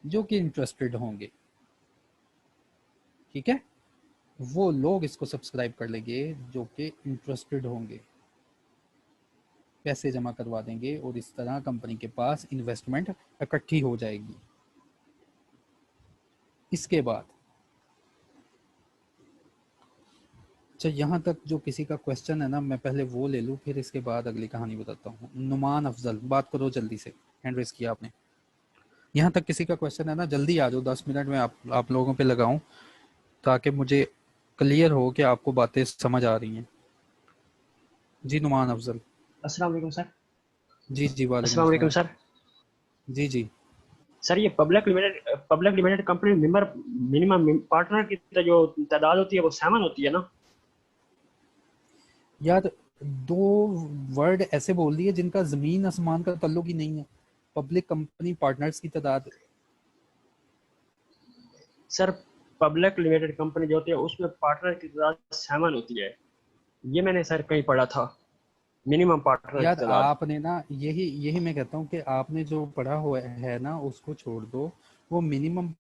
जो कि इंटरेस्टेड होंगे। ठीक है, वो लोग इसको सब्सक्राइब कर लेंगे जो कि इंटरेस्टेड होंगे, पैसे जमा करवा देंगे और इस तरह कंपनी के पास इन्वेस्टमेंट इकट्ठी हो जाएगी। इसके बाद अच्छा, यहाँ तक जो किसी का क्वेश्चन है ना, मैं पहले वो ले लूँ फिर इसके बाद अगली कहानी बताता हूँ। नुमान अफजल, बात करो जल्दी से, हैंड रेस किया आपने। यहाँ तक किसी का क्वेश्चन है ना, जल्दी आ जाओ, 10 मिनट में आप लोगों पे लगाऊं ताकि मुझे क्लियर हो कि आपको बातें समझ आ रही हैं। जी नुमान अफजल। अस्सलाम वालेकुम सर। जी जी अस्सलाम वालेकुम सर। जी जी सर ये public limited company member minimum partner की जो तादाद होती है वो 7 होती है ना? यार, दो वर्ड ऐसे बोल दिए जिनका जमीन आसमान का ताल्लुक ही नहीं है। पब्लिक कंपनी पार्टनर्स की तादाद, सर पब्लिक लिमिटेड कंपनी जो होती है उसमें पार्टनर की तादाद 7 होती है, ये मैंने सर कहीं पढ़ा था, मिनिमम पार्टनर यार की तादाद। आपने ना यही मैं कहता हूँ कि आपने जो पढ़ा हुआ है ना उसको छोड़ दो। वो मिनिमम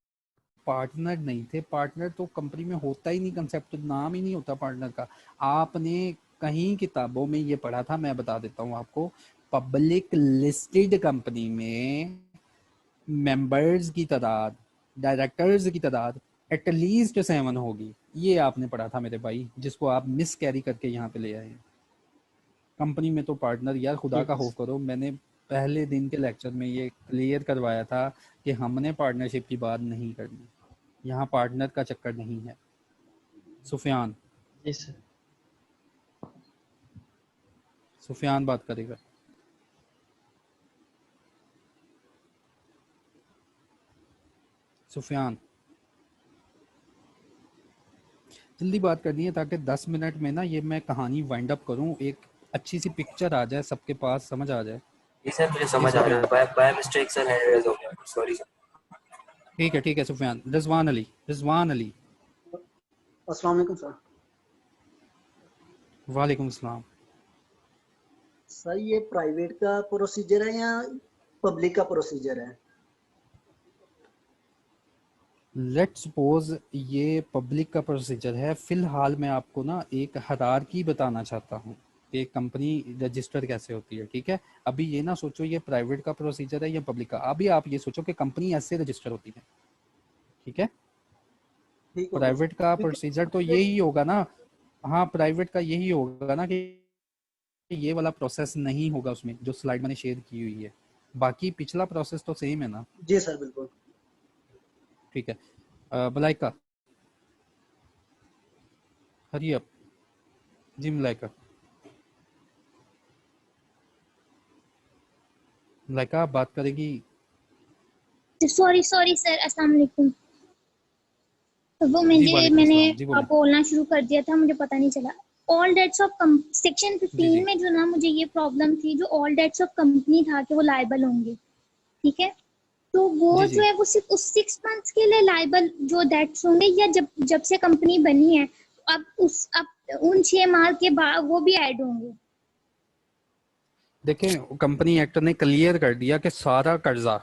पार्टनर नहीं थे, पार्टनर तो कंपनी में होता ही नहीं, कंसेप्ट तो नाम ही नहीं होता पार्टनर का। आपने कहीं किताबों में ये पढ़ा था, मैं बता देता हूँ आपको, पब्लिक लिस्टेड कंपनी में मेंबर्स की तादाद, डायरेक्टर्स की तादाद एटलीस्ट 7 होगी। ये आपने पढ़ा था मेरे भाई, जिसको आप मिस कैरी करके यहाँ पे ले आए हैं। कंपनी में तो पार्टनर, यार खुदा का खौफ करो, मैंने पहले दिन के लेक्चर में ये क्लियर करवाया था कि हमने पार्टनरशिप की बात नहीं करनी, यहाँ पार्टनर का चक्कर नहीं है। सुफियान, जी सर। सुफियान बात करेगा। सुफियान, जल्दी बात करनी है ताकि 10 मिनट में ना ये मैं कहानी वाइंड अप करूं, एक अच्छी सी पिक्चर आ जाए, सबके पास समझ आ जाए। जी सर मुझे समझ आ रहा है, by mistake sir hand raise हो गया, सॉरी सर। ठीक है सुफियान। रिजवान अली। अस्सलाम वालेकुम सर। वालेकुम सलाम। सर ये प्राइवेट का प्रोसीजर है या पब्लिक का प्रोसीजर है? लेट्स सपोज ये पब्लिक का प्रोसीजर है। फिलहाल मैं आपको ना एक हायरार्की बताना चाहता हूँ कि कंपनी रजिस्टर कैसे होती है, ठीक है। अभी ये ना सोचो ये प्राइवेट का प्रोसीजर है या पब्लिक का, अभी आप ये सोचो कि कंपनी ऐसे रजिस्टर होती है, ठीक है। ठीक हो गया प्राइवेट का क्योंकि प्रोसीजर तो यही होगा ना, हाँ प्राइवेट का यही होगा ना कि ये वाला प्रोसेस नहीं होगा उसमें जो स्लाइड मैंने शेयर की हुई है, बाकी पिछला प्रोसेस तो सेम है ना। जी सर बिल्कुल। ठीक है, मलाइका, हरी अप जी। मलाइका, मलाइका आप बात करेगी। सॉरी सॉरी सर, अस्सलाम वालेकुम। वो जी मुझे वालेकुम मैंने अस्सलाम, जी बोलें। बोलना शुरू कर दिया था, मुझे पता नहीं चला। ऑल डेट्स ऑफ सेक्शन जी 15 जी में जो ना मुझे ये प्रॉब्लम थी, जो ऑल डेट्स ऑफ कंपनी था कि वो लायबल होंगे, ठीक है। तो वो जी जो जी है वो सिर्फ उस 6 मंथ्स के लिए लायबल जो डेट्स होंगे, या जब जब से कंपनी बनी है अब उन 6 माह के बाद वो भी ऐड होंगे? देखें, कंपनी एक्ट ने क्लियर कर दिया कि सारा कर्जा,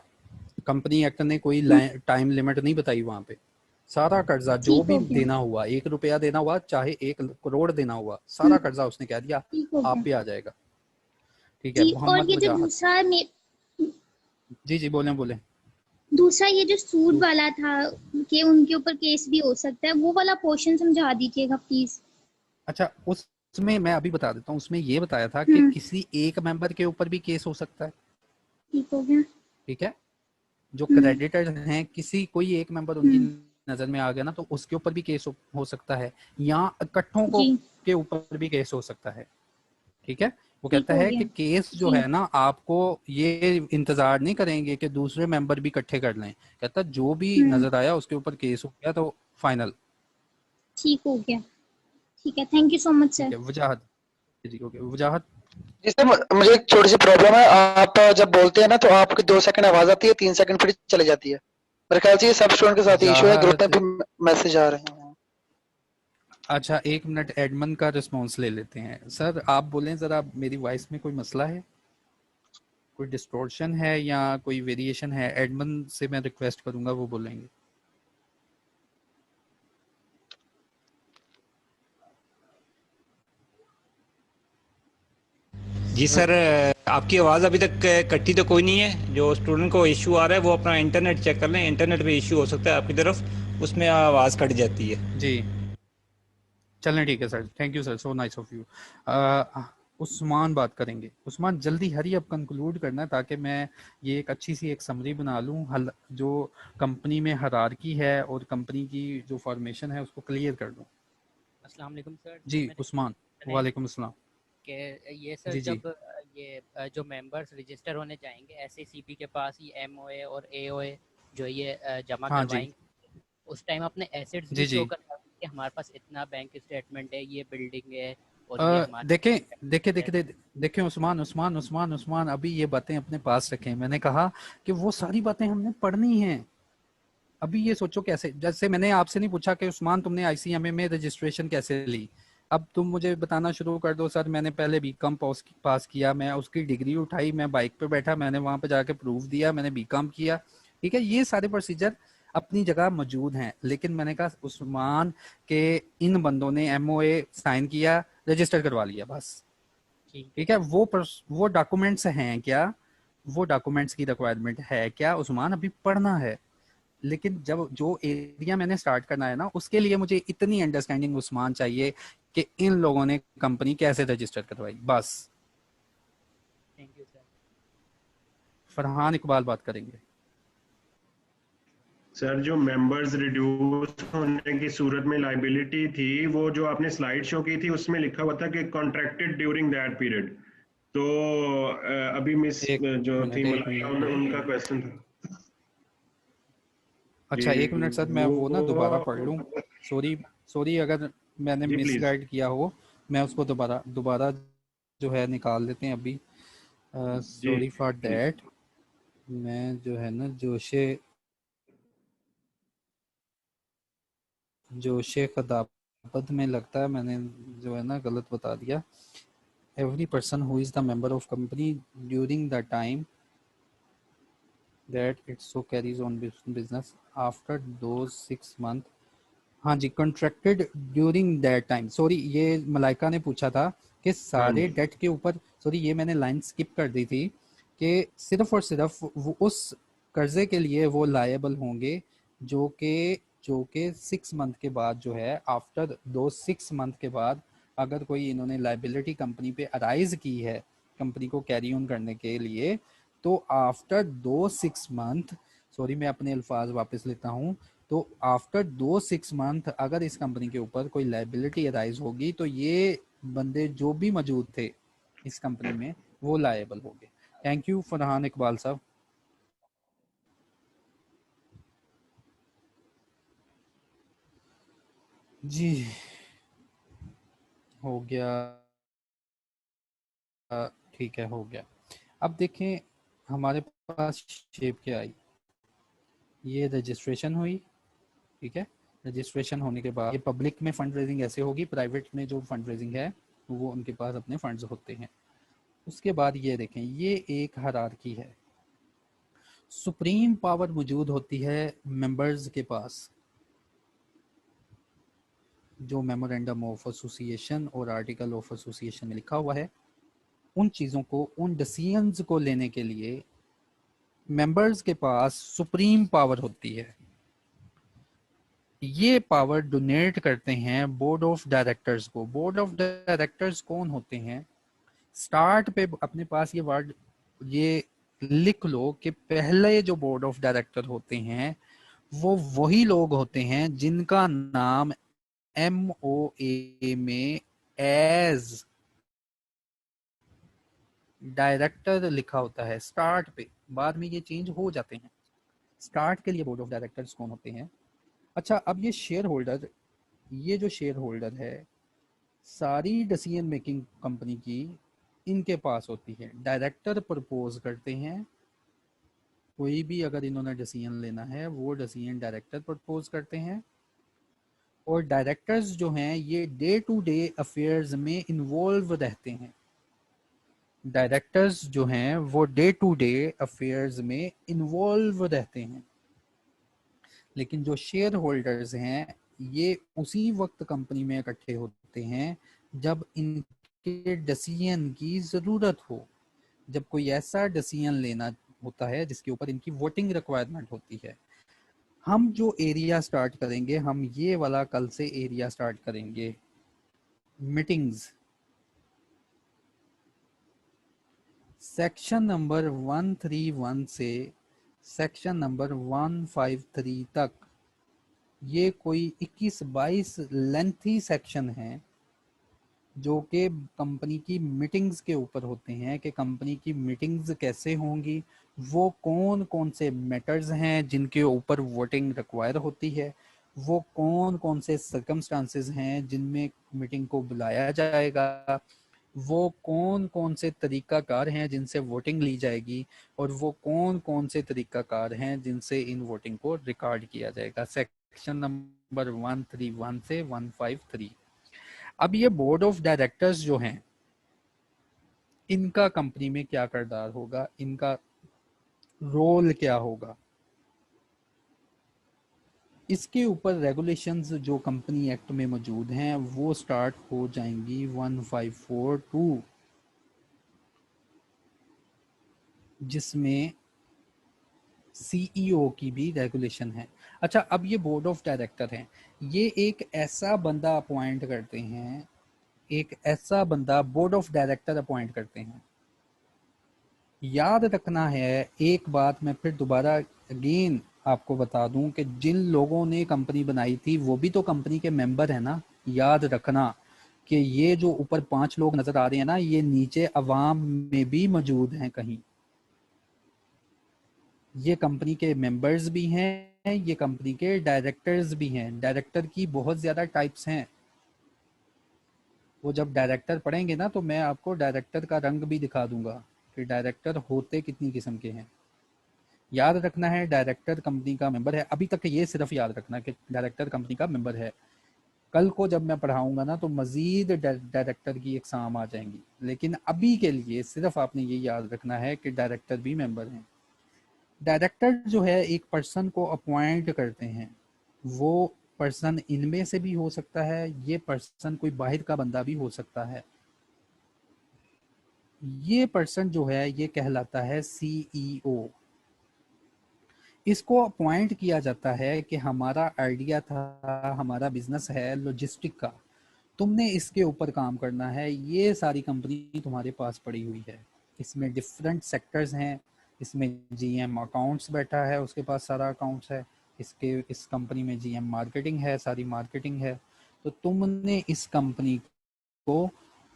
कंपनी एक्ट ने कोई टाइम लिमिट नहीं बताई वहां पे। सारा कर्जा जो ठीक भी हो गया। देना हुआ, 1 रुपया देना हुआ चाहे 1 करोड़ देना हुआ, सारा हम्म, कर्जा उसने कह दिया ठीक हो आप गया पे आ जाएगा, ठीक है। जी। और मोहम्मद ये जो वजाहत, दूसरा जी जी बोलें बोलें। दूसरा ये जो सूद वाला था कि उनके ऊपर केस भी हो सकता है, वो वाला पोर्शन समझा दीजिएगा प्लीज। अच्छा, उसमें मैं अभी बता देता हूँ। उसमें ये बताया था कि हम्म, किसी एक मेंबर के ऊपर भी केस हो सकता है, ठीक हो गया। ठीक है। जो हम्म, क्रेडिटर हैं, किसी कोई एक मेंबर उनकी हम्म, नजर में आ गया ना, तो उसके ऊपर भी केस हो सकता है, या इकट्ठों को जी के ऊपर भी केस हो सकता है, ठीक है। वो ठीक कहता हो है गया कि केस जो जी। है ना, आपको ये इंतजार नहीं करेंगे कि दूसरे मेंबर भी इकट्ठे कर लें। कहता जो भी हम्म, नजर आया उसके ऊपर केस हो गया तो फाइनल, ठीक हो गया। ठीक है, थैंक यू सो मच ठीक सर। है। वजाहत, जी ओके वजाहत। जी सर, मुझे एक छोटी सी प्रॉब्लम है। आप जब बोलते हैं ना तो आपकी 2 सेकंड आवाज आती है, 3 सेकंड फिर चली जाती है। मेरे ख्याल से ये सब स्टूडेंट के साथ इशू है, ग्रुप में वजाहत, भी मैसेज आ रहे हैं। अच्छा 1 मिनट एडमन का रिस्पॉन्स ले लेते हैं। सर आप बोलें जरा, मेरी वॉइस में कोई मसला है, कोई डिस्टॉर्शन है या कोई वेरिएशन है? एडमन से मैं रिक्वेस्ट करूंगा, वो बोलेंगे। जी सर, आपकी आवाज़ अभी तक कटी तो कोई नहीं है। जो स्टूडेंट को इशू आ रहा है वो अपना इंटरनेट चेक कर लें, इंटरनेट पे इशू हो सकता है आपकी तरफ, उसमें आवाज़ कट जाती है। जी चलें, ठीक है sir, thank you sir, so nice of you. Usman बात करेंगे। उस्मान जल्दी हरी अब कंक्लूड करना है ताकि मैं ये एक अच्छी सी एक समरी बना लूँ, जो कंपनी में हायरार्की है और कंपनी की जो फॉर्मेशन है उसको क्लियर कर दूँ। अस्सलाम वालेकुम सर। जी उस्मान, वालेकुम अस्सलाम। कि ये सर जी जी जब ये जो मेंबर्स रजिस्टर होने जाएंगे एसएसीबी के पास, ये एमओए और एओए जो ये जमा हाँ जी करवाएंगे, उस टाइम अपने एसेट्स भी जी शो जी करवाएंगे कि हमारे पास इतना बैंक स्टेटमेंट है, ये बिल्डिंग है और ये हमारे देखें देखें है। देखें देखें उस्मान उस्मान उस्मान उस्मान, अभी ये बातें अपने पास रखें। मैंने कहा कि वो सारी बातें हमने पढ़नी हैं। अभी ये सोचो कैसे, जैसे मैंने आपसे नहीं पूछा कि उस्मान तुमने आईसीएमए में रजिस्ट्रेशन कैसे ली, अब तुम मुझे बताना शुरू कर दो सर मैंने पहले बीकॉम पास किया, मैं उसकी डिग्री उठाई, मैं बाइक पे बैठा, मैंने वहां पे जाके प्रूफ दिया मैंने बीकॉम किया, ठीक है। ये सारे प्रोसीजर अपनी जगह मौजूद हैं, लेकिन मैंने कहा उस्मान के इन बंदों ने एमओए साइन किया, रजिस्टर करवा लिया, बस ठीक है। वो डॉक्यूमेंट्स हैं क्या, वो डॉक्यूमेंट्स की रिक्वायरमेंट है क्या उस्मान, अभी पढ़ना है। लेकिन जब जो एरिया मैंने स्टार्ट करना है ना, उसके लिए मुझे इतनी अंडरस्टैंडिंग उस्मान चाहिए कि इन लोगों ने कंपनी कैसे रजिस्टर करवाई, बस। Thank you sir. Farhan Iqbal बात करेंगे। सर जो मेंबर्स रिड्यूस होने की सूरत में लाइबिलिटी थी, वो जो आपने स्लाइड शो की थी उसमें लिखा हुआ था कि कॉन्ट्रैक्टेड ड्यूरिंग दैट पीरियड। तो अभी मिस जो थी एक मलाइका, मिनट उनका क्वेश्चन था। अच्छा 1 मिनट सर, मैं वो ना दोबारा पढ़ लूँ। सॉरी सॉरी अगर मैंने जी प्लीज। मिसगाइड किया हो, मैं उसको दोबारा दोबारा जो है निकाल देते हैं अभी। जी सॉरी फॉर प्लीज। दैट। मैं जो है ना जोशे खदाबत में लगता है मैंने जो है ना गलत बता दिया। Every person who is the member of company during the time that it so carries on business after those 6 month। हाँ जी, contracted during that time। Sorry, ये मलाइका ने पूछा था कि सारे डेट के ऊपर, सॉरी ये मैंने लाइन स्किप कर दी थी, कि सिर्फ और सिर्फ वो उस कर्जे के लिए वो लायबल होंगे जो कि 6 मंथ के बाद जो है, आफ्टर दो 6 मंथ के बाद अगर कोई इन्होंने लाइबिलिटी कंपनी पे अराइज की है कंपनी को कैरी ऑन करने के लिए, तो आफ्टर दो 6 मंथ, सॉरी मैं अपने अल्फाज वापस लेता हूँ, तो आफ्टर दो 6 मंथ अगर इस कंपनी के ऊपर कोई लाइबिलिटी अराइज होगी तो ये बंदे जो भी मौजूद थे इस कंपनी में वो लायबल होंगे। थैंक यू फरहान इकबाल साहब। जी हो गया, ठीक है, हो गया। अब देखें हमारे पास शेप क्या आई, ये रजिस्ट्रेशन हुई, ठीक है। रजिस्ट्रेशन होने के बाद ये पब्लिक में फंड रेजिंग ऐसे होगी, प्राइवेट में जो फंड रेजिंग है वो उनके पास अपने फंड्स होते हैं। उसके बाद ये देखें, ये एक हायरार्की है, सुप्रीम पावर मौजूद होती है मेंबर्स के पास, जो मेमोरेंडम ऑफ एसोसिएशन और आर्टिकल ऑफ एसोसिएशन में लिखा हुआ है, उन चीज़ों को, उन डिसीजंस को लेने के लिए मेंबर्स के पास सुप्रीम पावर होती है। ये पावर डोनेट करते हैं बोर्ड ऑफ डायरेक्टर्स को। बोर्ड ऑफ डायरेक्टर्स कौन होते हैं? स्टार्ट पे अपने पास ये वर्ड ये लिख लो कि पहले जो बोर्ड ऑफ डायरेक्टर होते हैं वो वही लोग होते हैं जिनका नाम MOA में एज डायरेक्टर लिखा होता है स्टार्ट पे, बाद में ये चेंज हो जाते हैं। स्टार्ट के लिए बोर्ड ऑफ डायरेक्टर्स कौन होते हैं? अच्छा, अब ये शेयर होल्डर, ये जो शेयर होल्डर है सारी डिसीजन मेकिंग कंपनी की इनके पास होती है। डायरेक्टर प्रपोज करते हैं, कोई भी अगर इन्होंने डिसीजन लेना है वो डिसीजन डायरेक्टर प्रपोज करते हैं, और डायरेक्टर्स जो हैं ये डे टू डे अफेयर्स में इन्वॉल्व रहते हैं। डायरेक्टर्स जो हैं वो डे टू डे अफेयर्स में इन्वॉल्व रहते हैं, लेकिन जो शेयर होल्डर्स हैं ये उसी वक्त कंपनी में इकट्ठे होते हैं जब इनके डिसीजन की ज़रूरत हो, जब कोई ऐसा डिसीजन लेना होता है जिसके ऊपर इनकी वोटिंग रिक्वायरमेंट होती है। हम जो एरिया स्टार्ट करेंगे, हम ये वाला कल से एरिया स्टार्ट करेंगे, मीटिंग्स, सेक्शन नंबर 131 से सेक्शन नंबर 153 तक। ये कोई 21-22 लेंथी सेक्शन है जो कि कंपनी की मीटिंग्स के ऊपर होते हैं, कि कंपनी की मीटिंग्स कैसे होंगी, वो कौन कौन से मैटर्स हैं जिनके ऊपर वोटिंग रिक्वायर होती है, वो कौन कौन से सर्कमस्टांसेस हैं जिनमें मीटिंग को बुलाया जाएगा, वो कौन कौन से तरीकाकार हैं जिनसे वोटिंग ली जाएगी, और वो कौन कौन से तरीकाकार हैं जिनसे इन वोटिंग को रिकॉर्ड किया जाएगा। सेक्शन नंबर 131 से 153। अब ये बोर्ड ऑफ डायरेक्टर्स जो हैं इनका कंपनी में क्या किरदार होगा, इनका रोल क्या होगा, इसके ऊपर रेगुलेशंस जो कंपनी एक्ट में मौजूद हैं वो स्टार्ट हो जाएंगी 1542, जिसमें CEO की भी रेगुलेशन है। अच्छा, अब ये बोर्ड ऑफ डायरेक्टर हैं, ये एक ऐसा बंदा अपॉइंट करते हैं, एक ऐसा बंदा बोर्ड ऑफ डायरेक्टर अपॉइंट करते हैं। याद रखना है, एक बात मैं फिर दोबारा अगेन आपको बता दूं कि जिन लोगों ने कंपनी बनाई थी वो भी तो कंपनी के मेंबर है ना। याद रखना कि ये जो ऊपर 5 लोग नजर आ रहे हैं ना, ये नीचे अवाम में भी मौजूद हैं कहीं। ये कंपनी के मेंबर्स भी हैं, ये कंपनी के डायरेक्टर्स भी हैं। डायरेक्टर की बहुत ज़्यादा टाइप्स हैं, वो जब डायरेक्टर पढ़ेंगे ना तो मैं आपको डायरेक्टर का रंग भी दिखा दूंगा कि डायरेक्टर होते कितनी किस्म के हैं। याद रखना है डायरेक्टर कंपनी का मेंबर है। अभी तक ये सिर्फ याद रखना कि डायरेक्टर कंपनी का मेंबर है। कल को जब मैं पढ़ाऊंगा ना तो मजीद डायरेक्टर की एग्जाम आ जाएंगी, लेकिन अभी के लिए सिर्फ आपने ये याद रखना है कि डायरेक्टर भी मेंबर हैं। डायरेक्टर जो है एक पर्सन को अपॉइंट करते हैं, वो पर्सन इनमें से भी हो सकता है, ये पर्सन कोई बाहर का बंदा भी हो सकता है। ये पर्सन जो है ये कहलाता है सीईओ। इसको अपॉइंट किया जाता है कि हमारा आइडिया था, हमारा बिजनेस है लॉजिस्टिक का, तुमने इसके ऊपर काम करना है, ये सारी कंपनी तुम्हारे पास पड़ी हुई है, इसमें डिफरेंट सेक्टर्स हैं, इसमें जीएम अकाउंट्स बैठा है, उसके पास सारा अकाउंट्स है, इस कंपनी में जीएम मार्केटिंग है, सारी मार्केटिंग है, तो तुमने इस कंपनी को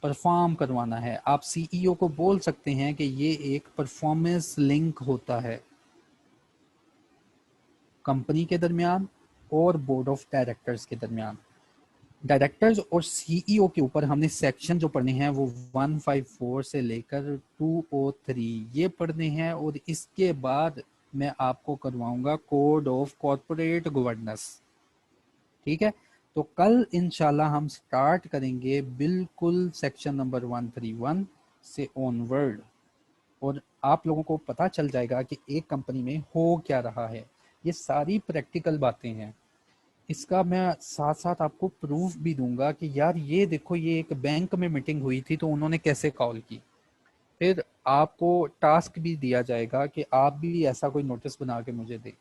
परफॉर्म करवाना है। आप सीईओ को बोल सकते हैं कि ये एक परफॉर्मेंस लिंक होता है कंपनी के दरमियान और बोर्ड ऑफ डायरेक्टर्स के दरमियान। डायरेक्टर्स और सीईओ के ऊपर हमने सेक्शन जो पढ़ने हैं वो 154 से लेकर 203 ये पढ़ने हैं, और इसके बाद मैं आपको करवाऊंगा कोड ऑफ कॉर्पोरेट गवर्नेंस। ठीक है, तो कल इंशाल्लाह हम स्टार्ट करेंगे बिल्कुल सेक्शन नंबर 131 से ऑनवर्ड, और आप लोगों को पता चल जाएगा कि एक कंपनी में हो क्या रहा है। ये सारी प्रैक्टिकल बातें हैं, इसका मैं साथ साथ आपको प्रूफ भी दूंगा कि यार ये देखो, ये एक बैंक में मीटिंग हुई थी तो उन्होंने कैसे कॉल की। फिर आपको टास्क भी दिया जाएगा कि आप भी ऐसा कोई नोटिस बना के मुझे दें।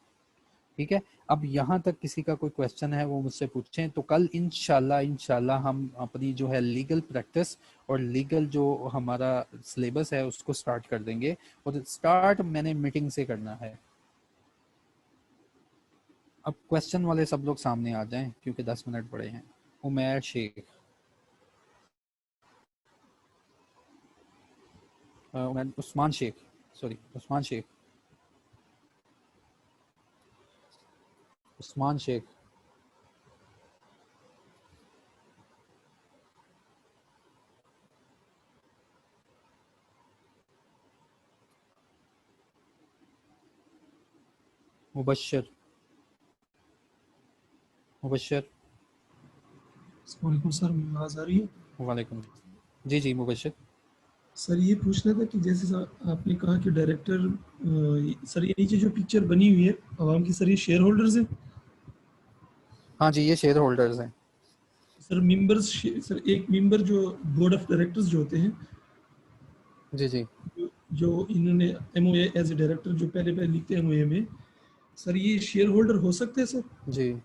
ठीक है, अब यहाँ तक किसी का कोई क्वेश्चन है वो मुझसे पूछें, तो कल इंशाल्लाह हम अपनी जो है लीगल प्रैक्टिस और लीगल जो हमारा सिलेबस है उसको स्टार्ट कर देंगे, और स्टार्ट मैंने मीटिंग से करना है। अब क्वेश्चन वाले सब लोग सामने आ जाएं क्योंकि 10 मिनट पड़े हैं। उमैर शेख, उस्मान शेख, सॉरी उस्मान शेख, उस्मान शेख, मुबशर, मुबशर, वालेकुम सर, आवाज़ आ रही है? वालेकुम, जी जी मुबशर। सर ये पूछना था कि जैसे आपने कहा कि डायरेक्टर, सर ये नीचे जो पिक्चर बनी हुई है आवाम की, सर ये शेयर होल्डर्स हैं? हाँ जी, ये शेयर होल्डर्स हैं। सर मेंबर्स, सर एक मेंबर जो बोर्ड ऑफ डायरेक्टर्स जो होते हैं, जी जी, जो इन्होंने एमओए एज ए डायरेक्टर जो पहले पहले लिखते हैं एमओए में, सर ये शेयर होल्डर हो सकते हैं सर? जी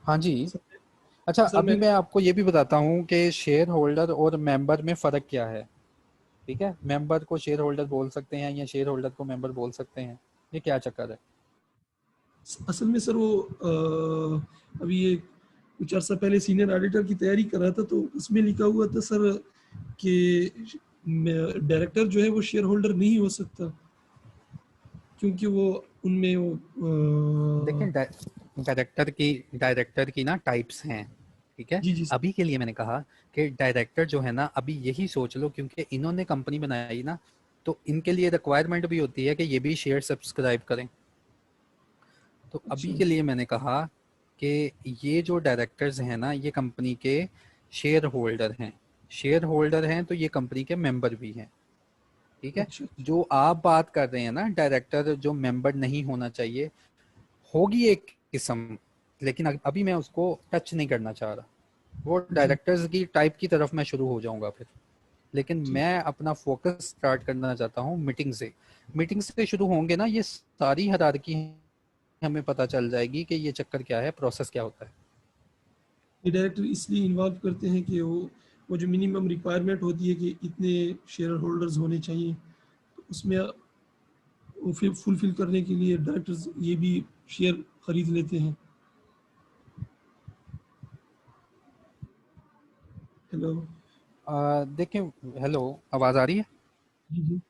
हाँ जी। अच्छा, सर अभी मैं आपको ये भी बताता हूँ कि शेयर होल्डर और मेंबर में फ़र्क क्या है। ठीक है, मेंबर को शेयर होल्डर बोल सकते हैं या शेयर होल्डर को मेंबर बोल सकते हैं, ये क्या चक्कर है? असल में सर वो अभी ये कुछ अर्सा पहले सीनियर ऑडिटर की तैयारी कर रहा था, तो उसमें लिखा हुआ था सर कि डायरेक्टर जो है वो शेयर होल्डर नहीं हो सकता, क्योंकि वो उनमें वो देखें, डायरेक्टर की ना टाइप्स हैं। ठीक है, जी जी अभी के लिए मैंने कहा कि डायरेक्टर जो है ना, अभी यही सोच लो, क्योंकि इन्होंने कंपनी बनाई ना, तो इनके लिए रिक्वायरमेंट भी होती है कि ये भी शेयर सब्सक्राइब करें। तो अभी के लिए मैंने कहा कि ये जो डायरेक्टर्स हैं ना, ये कंपनी के शेयर होल्डर हैं। शेयर होल्डर हैं तो ये कंपनी के मेंबर भी हैं। ठीक है, जो आप बात कर रहे हैं ना, डायरेक्टर जो मेंबर नहीं होना चाहिए, होगी एक किस्म, लेकिन अभी मैं उसको टच नहीं करना चाह रहा। वो डायरेक्टर्स की टाइप की तरफ मैं शुरू हो जाऊंगा फिर, लेकिन मैं अपना फोकस स्टार्ट करना चाहता हूँ मीटिंग से। मीटिंग से शुरू होंगे ना, ये सारी हायरार्की हमें पता चल जाएगी कि ये चक्कर क्या है, प्रोसेस क्या होता है। ये डायरेक्टर इसलिए इन्वॉल्व करते हैं कि वो जो मिनिमम रिक्वायरमेंट होती है कि इतने शेयर होल्डर्स होने चाहिए, तो उसमें वो फुलफिल करने के लिए डायरेक्टर्स ये भी शेयर खरीद लेते हैं। हेलो, देखें, हेलो, आवाज़ आ रही है? जी जी।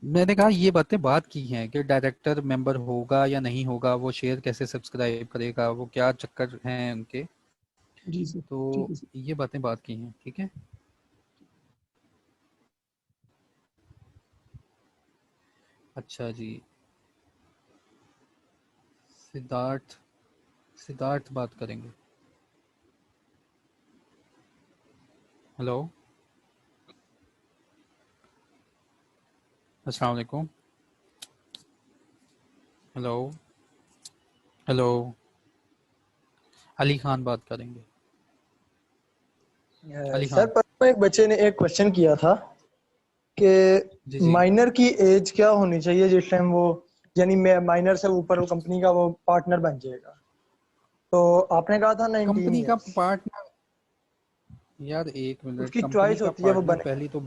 मैंने कहा ये बातें बात की हैं कि डायरेक्टर मेंबर होगा या नहीं होगा, वो शेयर कैसे सब्सक्राइब करेगा, वो क्या चक्कर हैं उनके, जी सर, तो ठीक है सर। ये बातें बात की हैं। ठीक है, अच्छा जी, सिद्धार्थ, सिद्धार्थ बात करेंगे। हेलो, अस्सलाम वालेकुम। हेलो हेलो, अली खान बात करेंगे। अली सर खान। परसों एक बच्चे ने एक क्वेश्चन किया था जी कि जी। माइनर की एज क्या होनी चाहिए जिस टाइम वो, यानी माइनर से ऊपर वो कंपनी का वो पार्टनर बन जाएगा, तो आपने कहा था 19 कंपनी का ईयर्स। पार्टनर, यार एक मिनट, उसकी कंपनी चॉइस का होती है वो पार्टनर, बने। पहली तो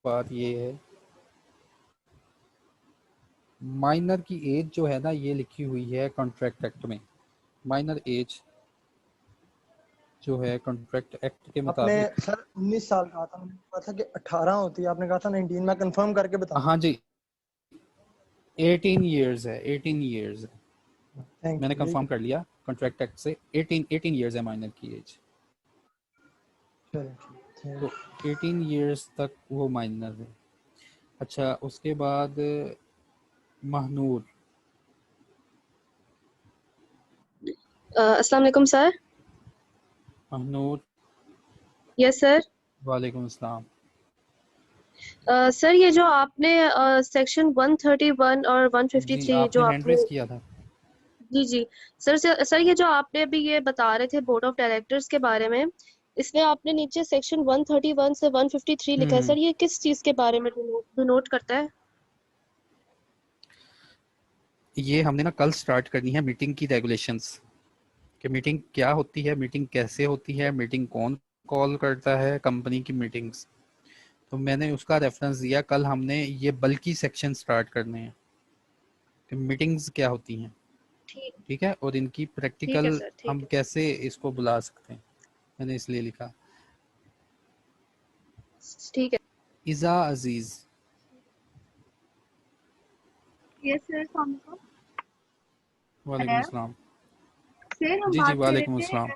बात ये है, माइनर की एज जो है ना ये लिखी हुई है कॉन्ट्रैक्ट एक्ट में। माइनर एज जो है कॉन्ट्रैक्ट एक्ट के आपने मुताबिक, सर 19 साल कहा था, मैंने कहा था कि 18 होती है, आपने कहा था 19। मैं कंफर्म करके बताऊंगा। हाँ जी 18 ईयर्स है, 18 ईयर्स है, थैंक मैंने यू। कंफर्म कर लिया कॉन्ट्रैक्ट एक्ट से। 18 ईयर्स है माइनर की एज, तो 18 ईयर्स तक वो माइनर है। अच्छा उसके बाद महनूर। अस्सलाम वालेकुम सर। महनूर। Yes sir. वालेकुम अस्सलाम। सर ये जो आपने सेक्शन 131 और जी 153 जो आपने हैंड आपने, रेस किया था। जी जी सर ये जो आपने अभी ये बता रहे थे बोर्ड ऑफ डायरेक्टर्स के बारे में, इसमें आपने नीचे सेक्शन 131 से 153 लिखा है हम्म। सर, ये किस चीज के बारे में डिनोट करता है? ये हमने ना कल स्टार्ट करनी है मीटिंग की रेगुलेशंस, कि मीटिंग क्या होती है, मीटिंग कैसे होती है, मीटिंग कौन कॉल करता है, कंपनी की मीटिंग्स। तो मैंने उसका रेफरेंस दिया, कल हमने ये बल्कि सेक्शन स्टार्ट करने हैं कि मीटिंग्स क्या होती हैं, ठीक ठीक है, और इनकी ठीक है प्रैक्टिकल सर, ठीक हम है। कैसे इसको बुला सकते हैं, मैंने इसलिए लिखा। ठीक है। इज़ा अजीज़। यस सर, अस्सलाम वालेकुम। वालेकुम हेलो अस्सलाम। सर, जी जी वालेकुम अस्सलाम।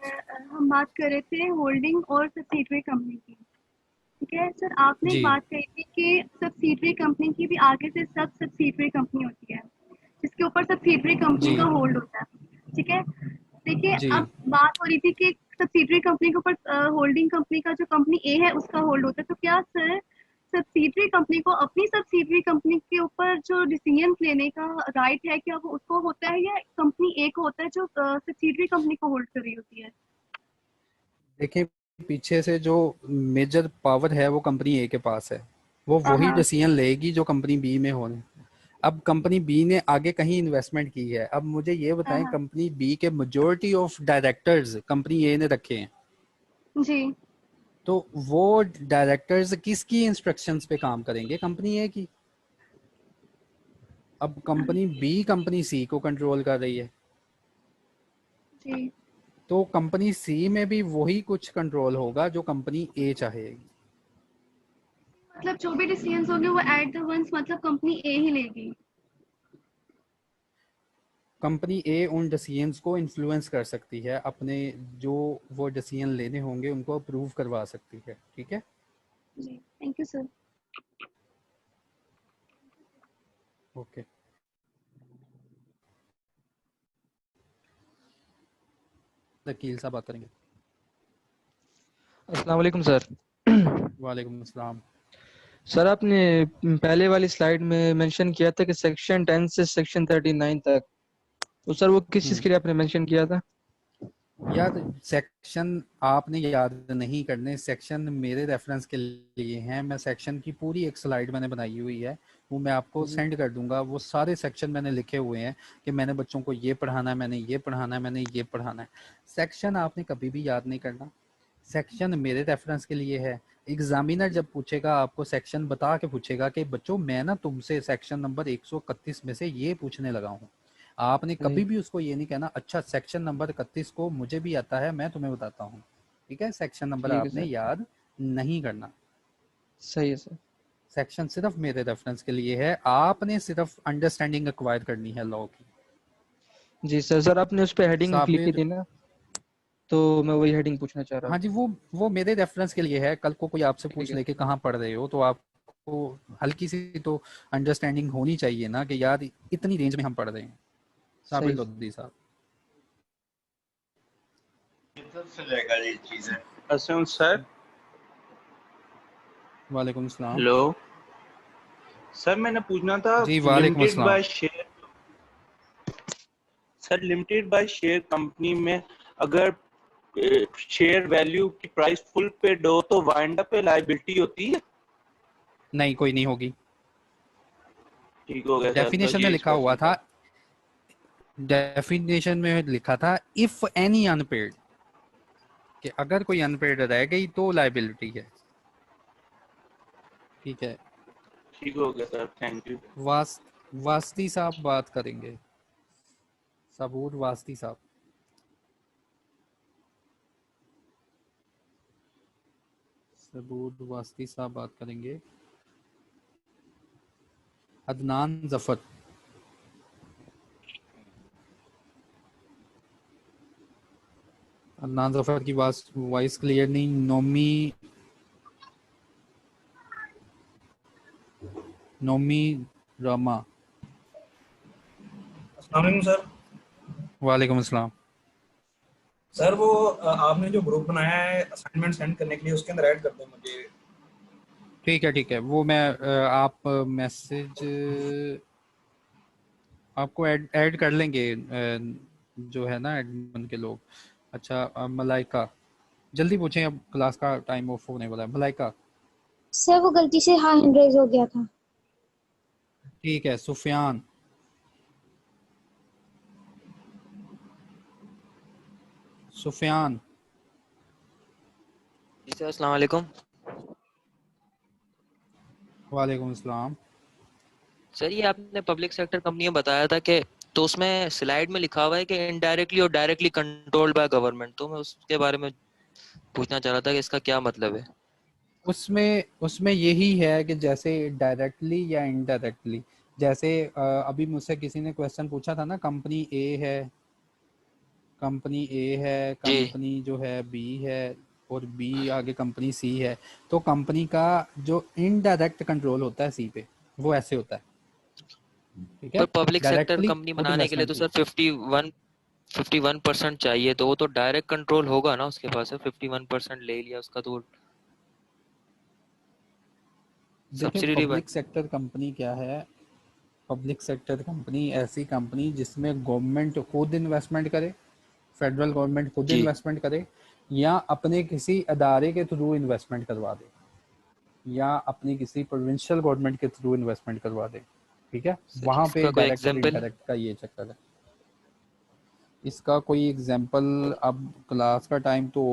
हम बात कर रहे थे होल्डिंग और सब्सिडियरी कंपनी की। ठीक है सर, आपने एक जी बात कही थी कि सब्सिडियरी कंपनी की भी आगे से सब सब्सिडियरी कंपनी होती है जिसके ऊपर सब्सिडियरी कंपनी जी का होल्ड होता है। ठीक है, देखिए जी अब बात हो रही थी कि सब्सिडियरी कंपनी के ऊपर होल्डिंग कंपनी का जो कंपनी ए है उसका होल्ड होता है, तो क्या सर सब्सिडियरी कंपनी को अपनी सब्सिडियरी कंपनी के ऊपर जो डिसीजन लेने का राइट है, क्या वो उसको होता है या कंपनी ए को होता है जो सब्सिडियरी कंपनी को होल्ड कर रही होती है? देखिए पीछे से जो मेजर पावर है वो कंपनी ए के पास है, वो हाँ वही हाँ। डिसीजन लेगी जो कंपनी बी में होने। अब कंपनी बी ने आगे कहीं इन्वेस्टमेंट की है, अब मुझे ये हाँ बताएं हाँ। कंपनी बी के मेजॉरिटी ऑफ डायरेक्टर्स कंपनी ए ने रखे हैं, जी तो वो डायरेक्टर्स किसकी इंस्ट्रक्शंस पे काम करेंगे, कंपनी ए की। अब कंपनी बी कंपनी सी को कंट्रोल कर रही है, जी, तो कंपनी सी में भी वही कुछ कंट्रोल होगा जो कंपनी ए चाहेगी। मतलब जो भी डिसीजंस होंगे वो एट द वंस मतलब कंपनी ए ही लेगी। कंपनी ए उन डिसीजंस को इन्फ्लुएंस कर सकती है, अपने जो वो डिसीजन लेने होंगे उनको अप्रूव करवा सकती है, ठीक है। जी थैंक यू सर। ओके वकील साहब बात करेंगे। अस्सलाम वालेकुम सर। वालेकुम अस्सलाम। सर आपने पहले वाली स्लाइड में मेंशन किया था कि सेक्शन 10 से सेक्शन 39 तक, तो सर वो किस चीज़ के लिए आपने मेंशन किया था? यार सेक्शन आपने याद नहीं करने, सेक्शन मेरे रेफरेंस के लिए हैं, मैं सेक्शन की पूरी एक स्लाइड मैंने बनाई हुई है, वो मैं आपको सेंड कर दूंगा। वो सारे सेक्शन मैंने लिखे हुए हैं कि मैंने बच्चों को ये पढ़ाना है, मैंने ये पढ़ाना है, मैंने ये पढ़ाना है। सेक्शन आपने कभी भी याद नहीं करना, सेक्शन मेरे रेफरेंस के लिए है। एग्जामिनर जब पूछेगा आपको सेक्शन बता के पूछेगा कि बच्चों मैं ना तुमसे सेक्शन नंबर 131 में से ये पूछने लगा हूँ, आपने कभी भी उसको ये नहीं कहना अच्छा सेक्शन नंबर 31 को मुझे भी आता है मैं तुम्हें बताता हूँ, ठीक है। सेक्शन नंबर ठीक है आपने सर। याद नहीं करना, सही है सर। सेक्शन सिर्फ मेरे रेफरेंस के लिए है, आपने सिर्फ अंडरस्टैंडिंग एक्वायर करनी है लॉ की। जी सर। सर आपने उस पर हेडिंग लिखी साबिर, थी ना, तो मैं वही हेडिंग पूछना चाह रहा हाँ था। जी वो मेरे रेफरेंस के लिए है, कल को कोई आपसे ठीक पूछ है ले कि सर। कहाँ पढ़ रहे हो, तो आपको हल्की सी तो अंडरस्टैंडिंग होनी चाहिए ना कि यार इतनी रेंज में हम पढ़ रहे हैं। साबिर सही। लोधी साहब। अस्सलाम सर। वालेकुम सलाम। हेलो। सर मैंने पूछना था जी वालेकुम लिमिटेड अस्सलाम। By share, sir limited by share company में अगर शेयर वैल्यू की प्राइस फुल पेड हो तो वाइंड अप पे लायबिलिटी होती है? नहीं, कोई नहीं होगी। ठीक हो गया सर, बस डेफिनेशन में यही लिखा हुआ क्वेश्चन था, डेफिनेशन में लिखा था इफ एनी अनपेड, कि अगर कोई अनपेड रह गई तो लायबिलिटी है। ठीक है, ठीक हो गया सर, थैंक यू। वास्ती साहब बात करेंगे, सबूर वास्ती साहब। सबूर वास्ती साहब बात करेंगे। अदनान जफर। अदनान जफर की वॉइस क्लियर नहीं। नोमी रामा। अस्सलाम वालेकुम सर। वालेकुम अस्सलाम। सर वो आपने जो ग्रुप बनाया है असाइनमेंट सेंड करने के लिए, उसके अंदर ऐड कर दें मुझे। ठीक है, वो मैं आप मैसेज आपको ऐड कर लेंगे, जो है ना एडमिन के लोग। अच्छा, मलाइका जल्दी पूछें, अब क्लास का टाइम ऑफ होने वाला है। मलाइका। सर वो गलती से हैंड रेज हो गया था। ठीक है, सुफियान। सुफियान। जी सर, अस्सलाम वालेकुम। वालेकुम अस्सलाम। सर ये आपने पब्लिक सेक्टर कंपनियां बताया था कि, तो उसमें स्लाइड में लिखा हुआ है कि इनडायरेक्टली और डायरेक्टली कंट्रोल्ड बाय गवर्नमेंट, तो मैं उसके बारे में पूछना चाह रहा था कि इसका क्या मतलब है? उसमें यही है कि जैसे डायरेक्टली या इनडायरेक्टली, जैसे अभी मुझसे किसी ने क्वेश्चन पूछा था ना, कंपनी ए है, कंपनी जो है बी है, और बी आगे कंपनी सी है, तो कंपनी का जो इनडायरेक्ट कंट्रोल होता है सी पे, वो ऐसे होता है। ठीक है, पर पब्लिक सेक्टर डायरेक्टली कंपनी खुद बनाने के लिए तो सर 51% चाहिए, तो वो तो डायरेक्ट कंट्रोल होगा ना उसके पास। 51% ले लिया उसका तो देखिए, पब्लिक सेक्टर कंपनी क्या है? पब्लिक सेक्टर कंपनी ऐसी कंपनी जिसमें गवर्नमेंट खुद इन्वेस्टमेंट करे, फेडरल गवर्नमेंट खुद इन्वेस्टमेंट करे, या अपने किसी अदारे के थ्रू इन्वेस्टमेंट करवा दे, या अपनी किसी प्रोविंशियल गवर्नमेंट के थ्रू इन्वेस्टमेंट करवा दे। ठीक है, वहां पे डायरेक्ट और इनडायरेक्ट का ये चक्कर है। इसका कोई एग्जांपल, अब क्लास का टाइम तो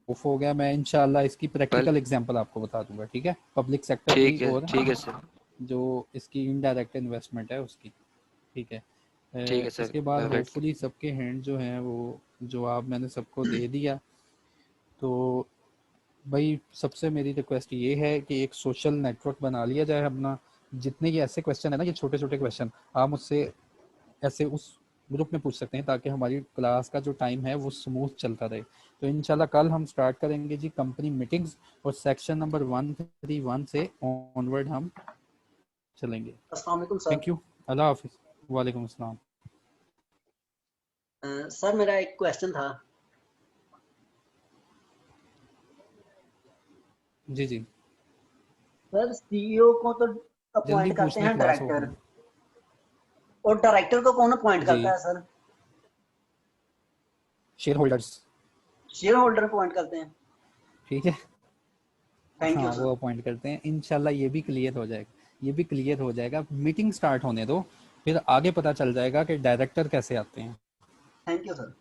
ऑफ हो गया, मैं इंशाल्लाह इसकी प्रैक्टिकल एग्जांपल आपको बता दूंगा। ठीक है, पब्लिक सेक्टर की, और ठीक है सर, जो इसकी इनडायरेक्ट इन्वेस्टमेंट है उसकी। ठीक है, सर। इसके बाद होपफुली सबके हैंड जो हैं वो जवाब मैंने सबको दे दिया। तो भाई सबसे मेरी रिक्वेस्ट ये है कि एक सोशल नेटवर्क बना लिया जाए अपना। जितने ये ऐसे क्वेश्चन है ना, ये छोटे छोटे क्वेश्चन, आप मुझसे ऐसे उस ग्रुप में पूछ सकते हैं, ताकि हमारी क्लास का जो टाइम है वो स्मूथ चलता रहे। तो इंशाल्लाह कल हम स्टार्ट करेंगे जी कंपनी मीटिंग्स, और सेक्शन नंबर 131 से ऑनवर्ड हम चलेंगे। अस्सलाम वालेकुम सर। थैंक यू, अल्लाह हाफिज। वालेकुम अस्सलाम। सर मेरा एक क्वेश्चन था। जी जी सर सीईओ को तो अपॉइंट करते हैं डायरेक्टर, और डायरेक्टर को कौन अपॉइंट करता है sir? Shareholders. Shareholder appoint करते हैं। ठीक है, थैंक यू हाँ, वो अपॉइंट करते हैं। इंशाल्लाह ये भी क्लियर हो जाएगा, मीटिंग स्टार्ट होने दो, फिर आगे पता चल जाएगा कि डायरेक्टर कैसे आते हैं। Thank you sir.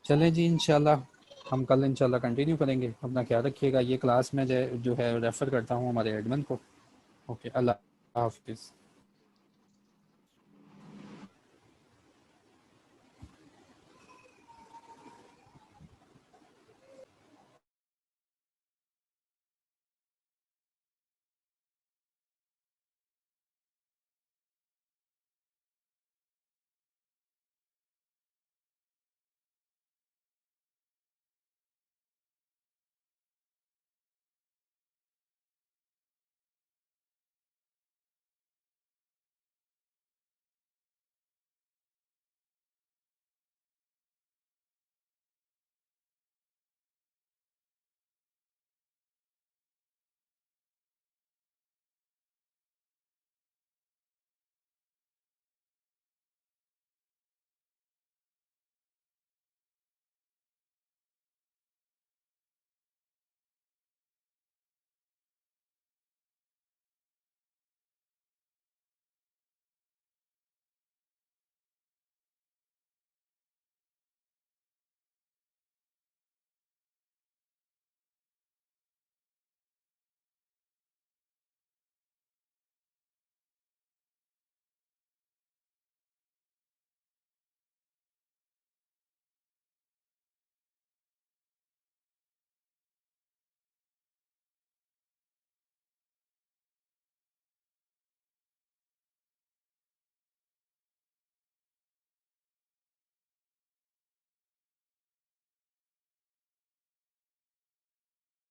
चलें जी, इंशाल्लाह हम कल इंशाल्लाह कंटिन्यू करेंगे। अपना ख्याल रखिएगा। ये क्लास में जो है रेफ़र करता हूँ हमारे एडमिन को। ओके, अल्लाह हाफिज़।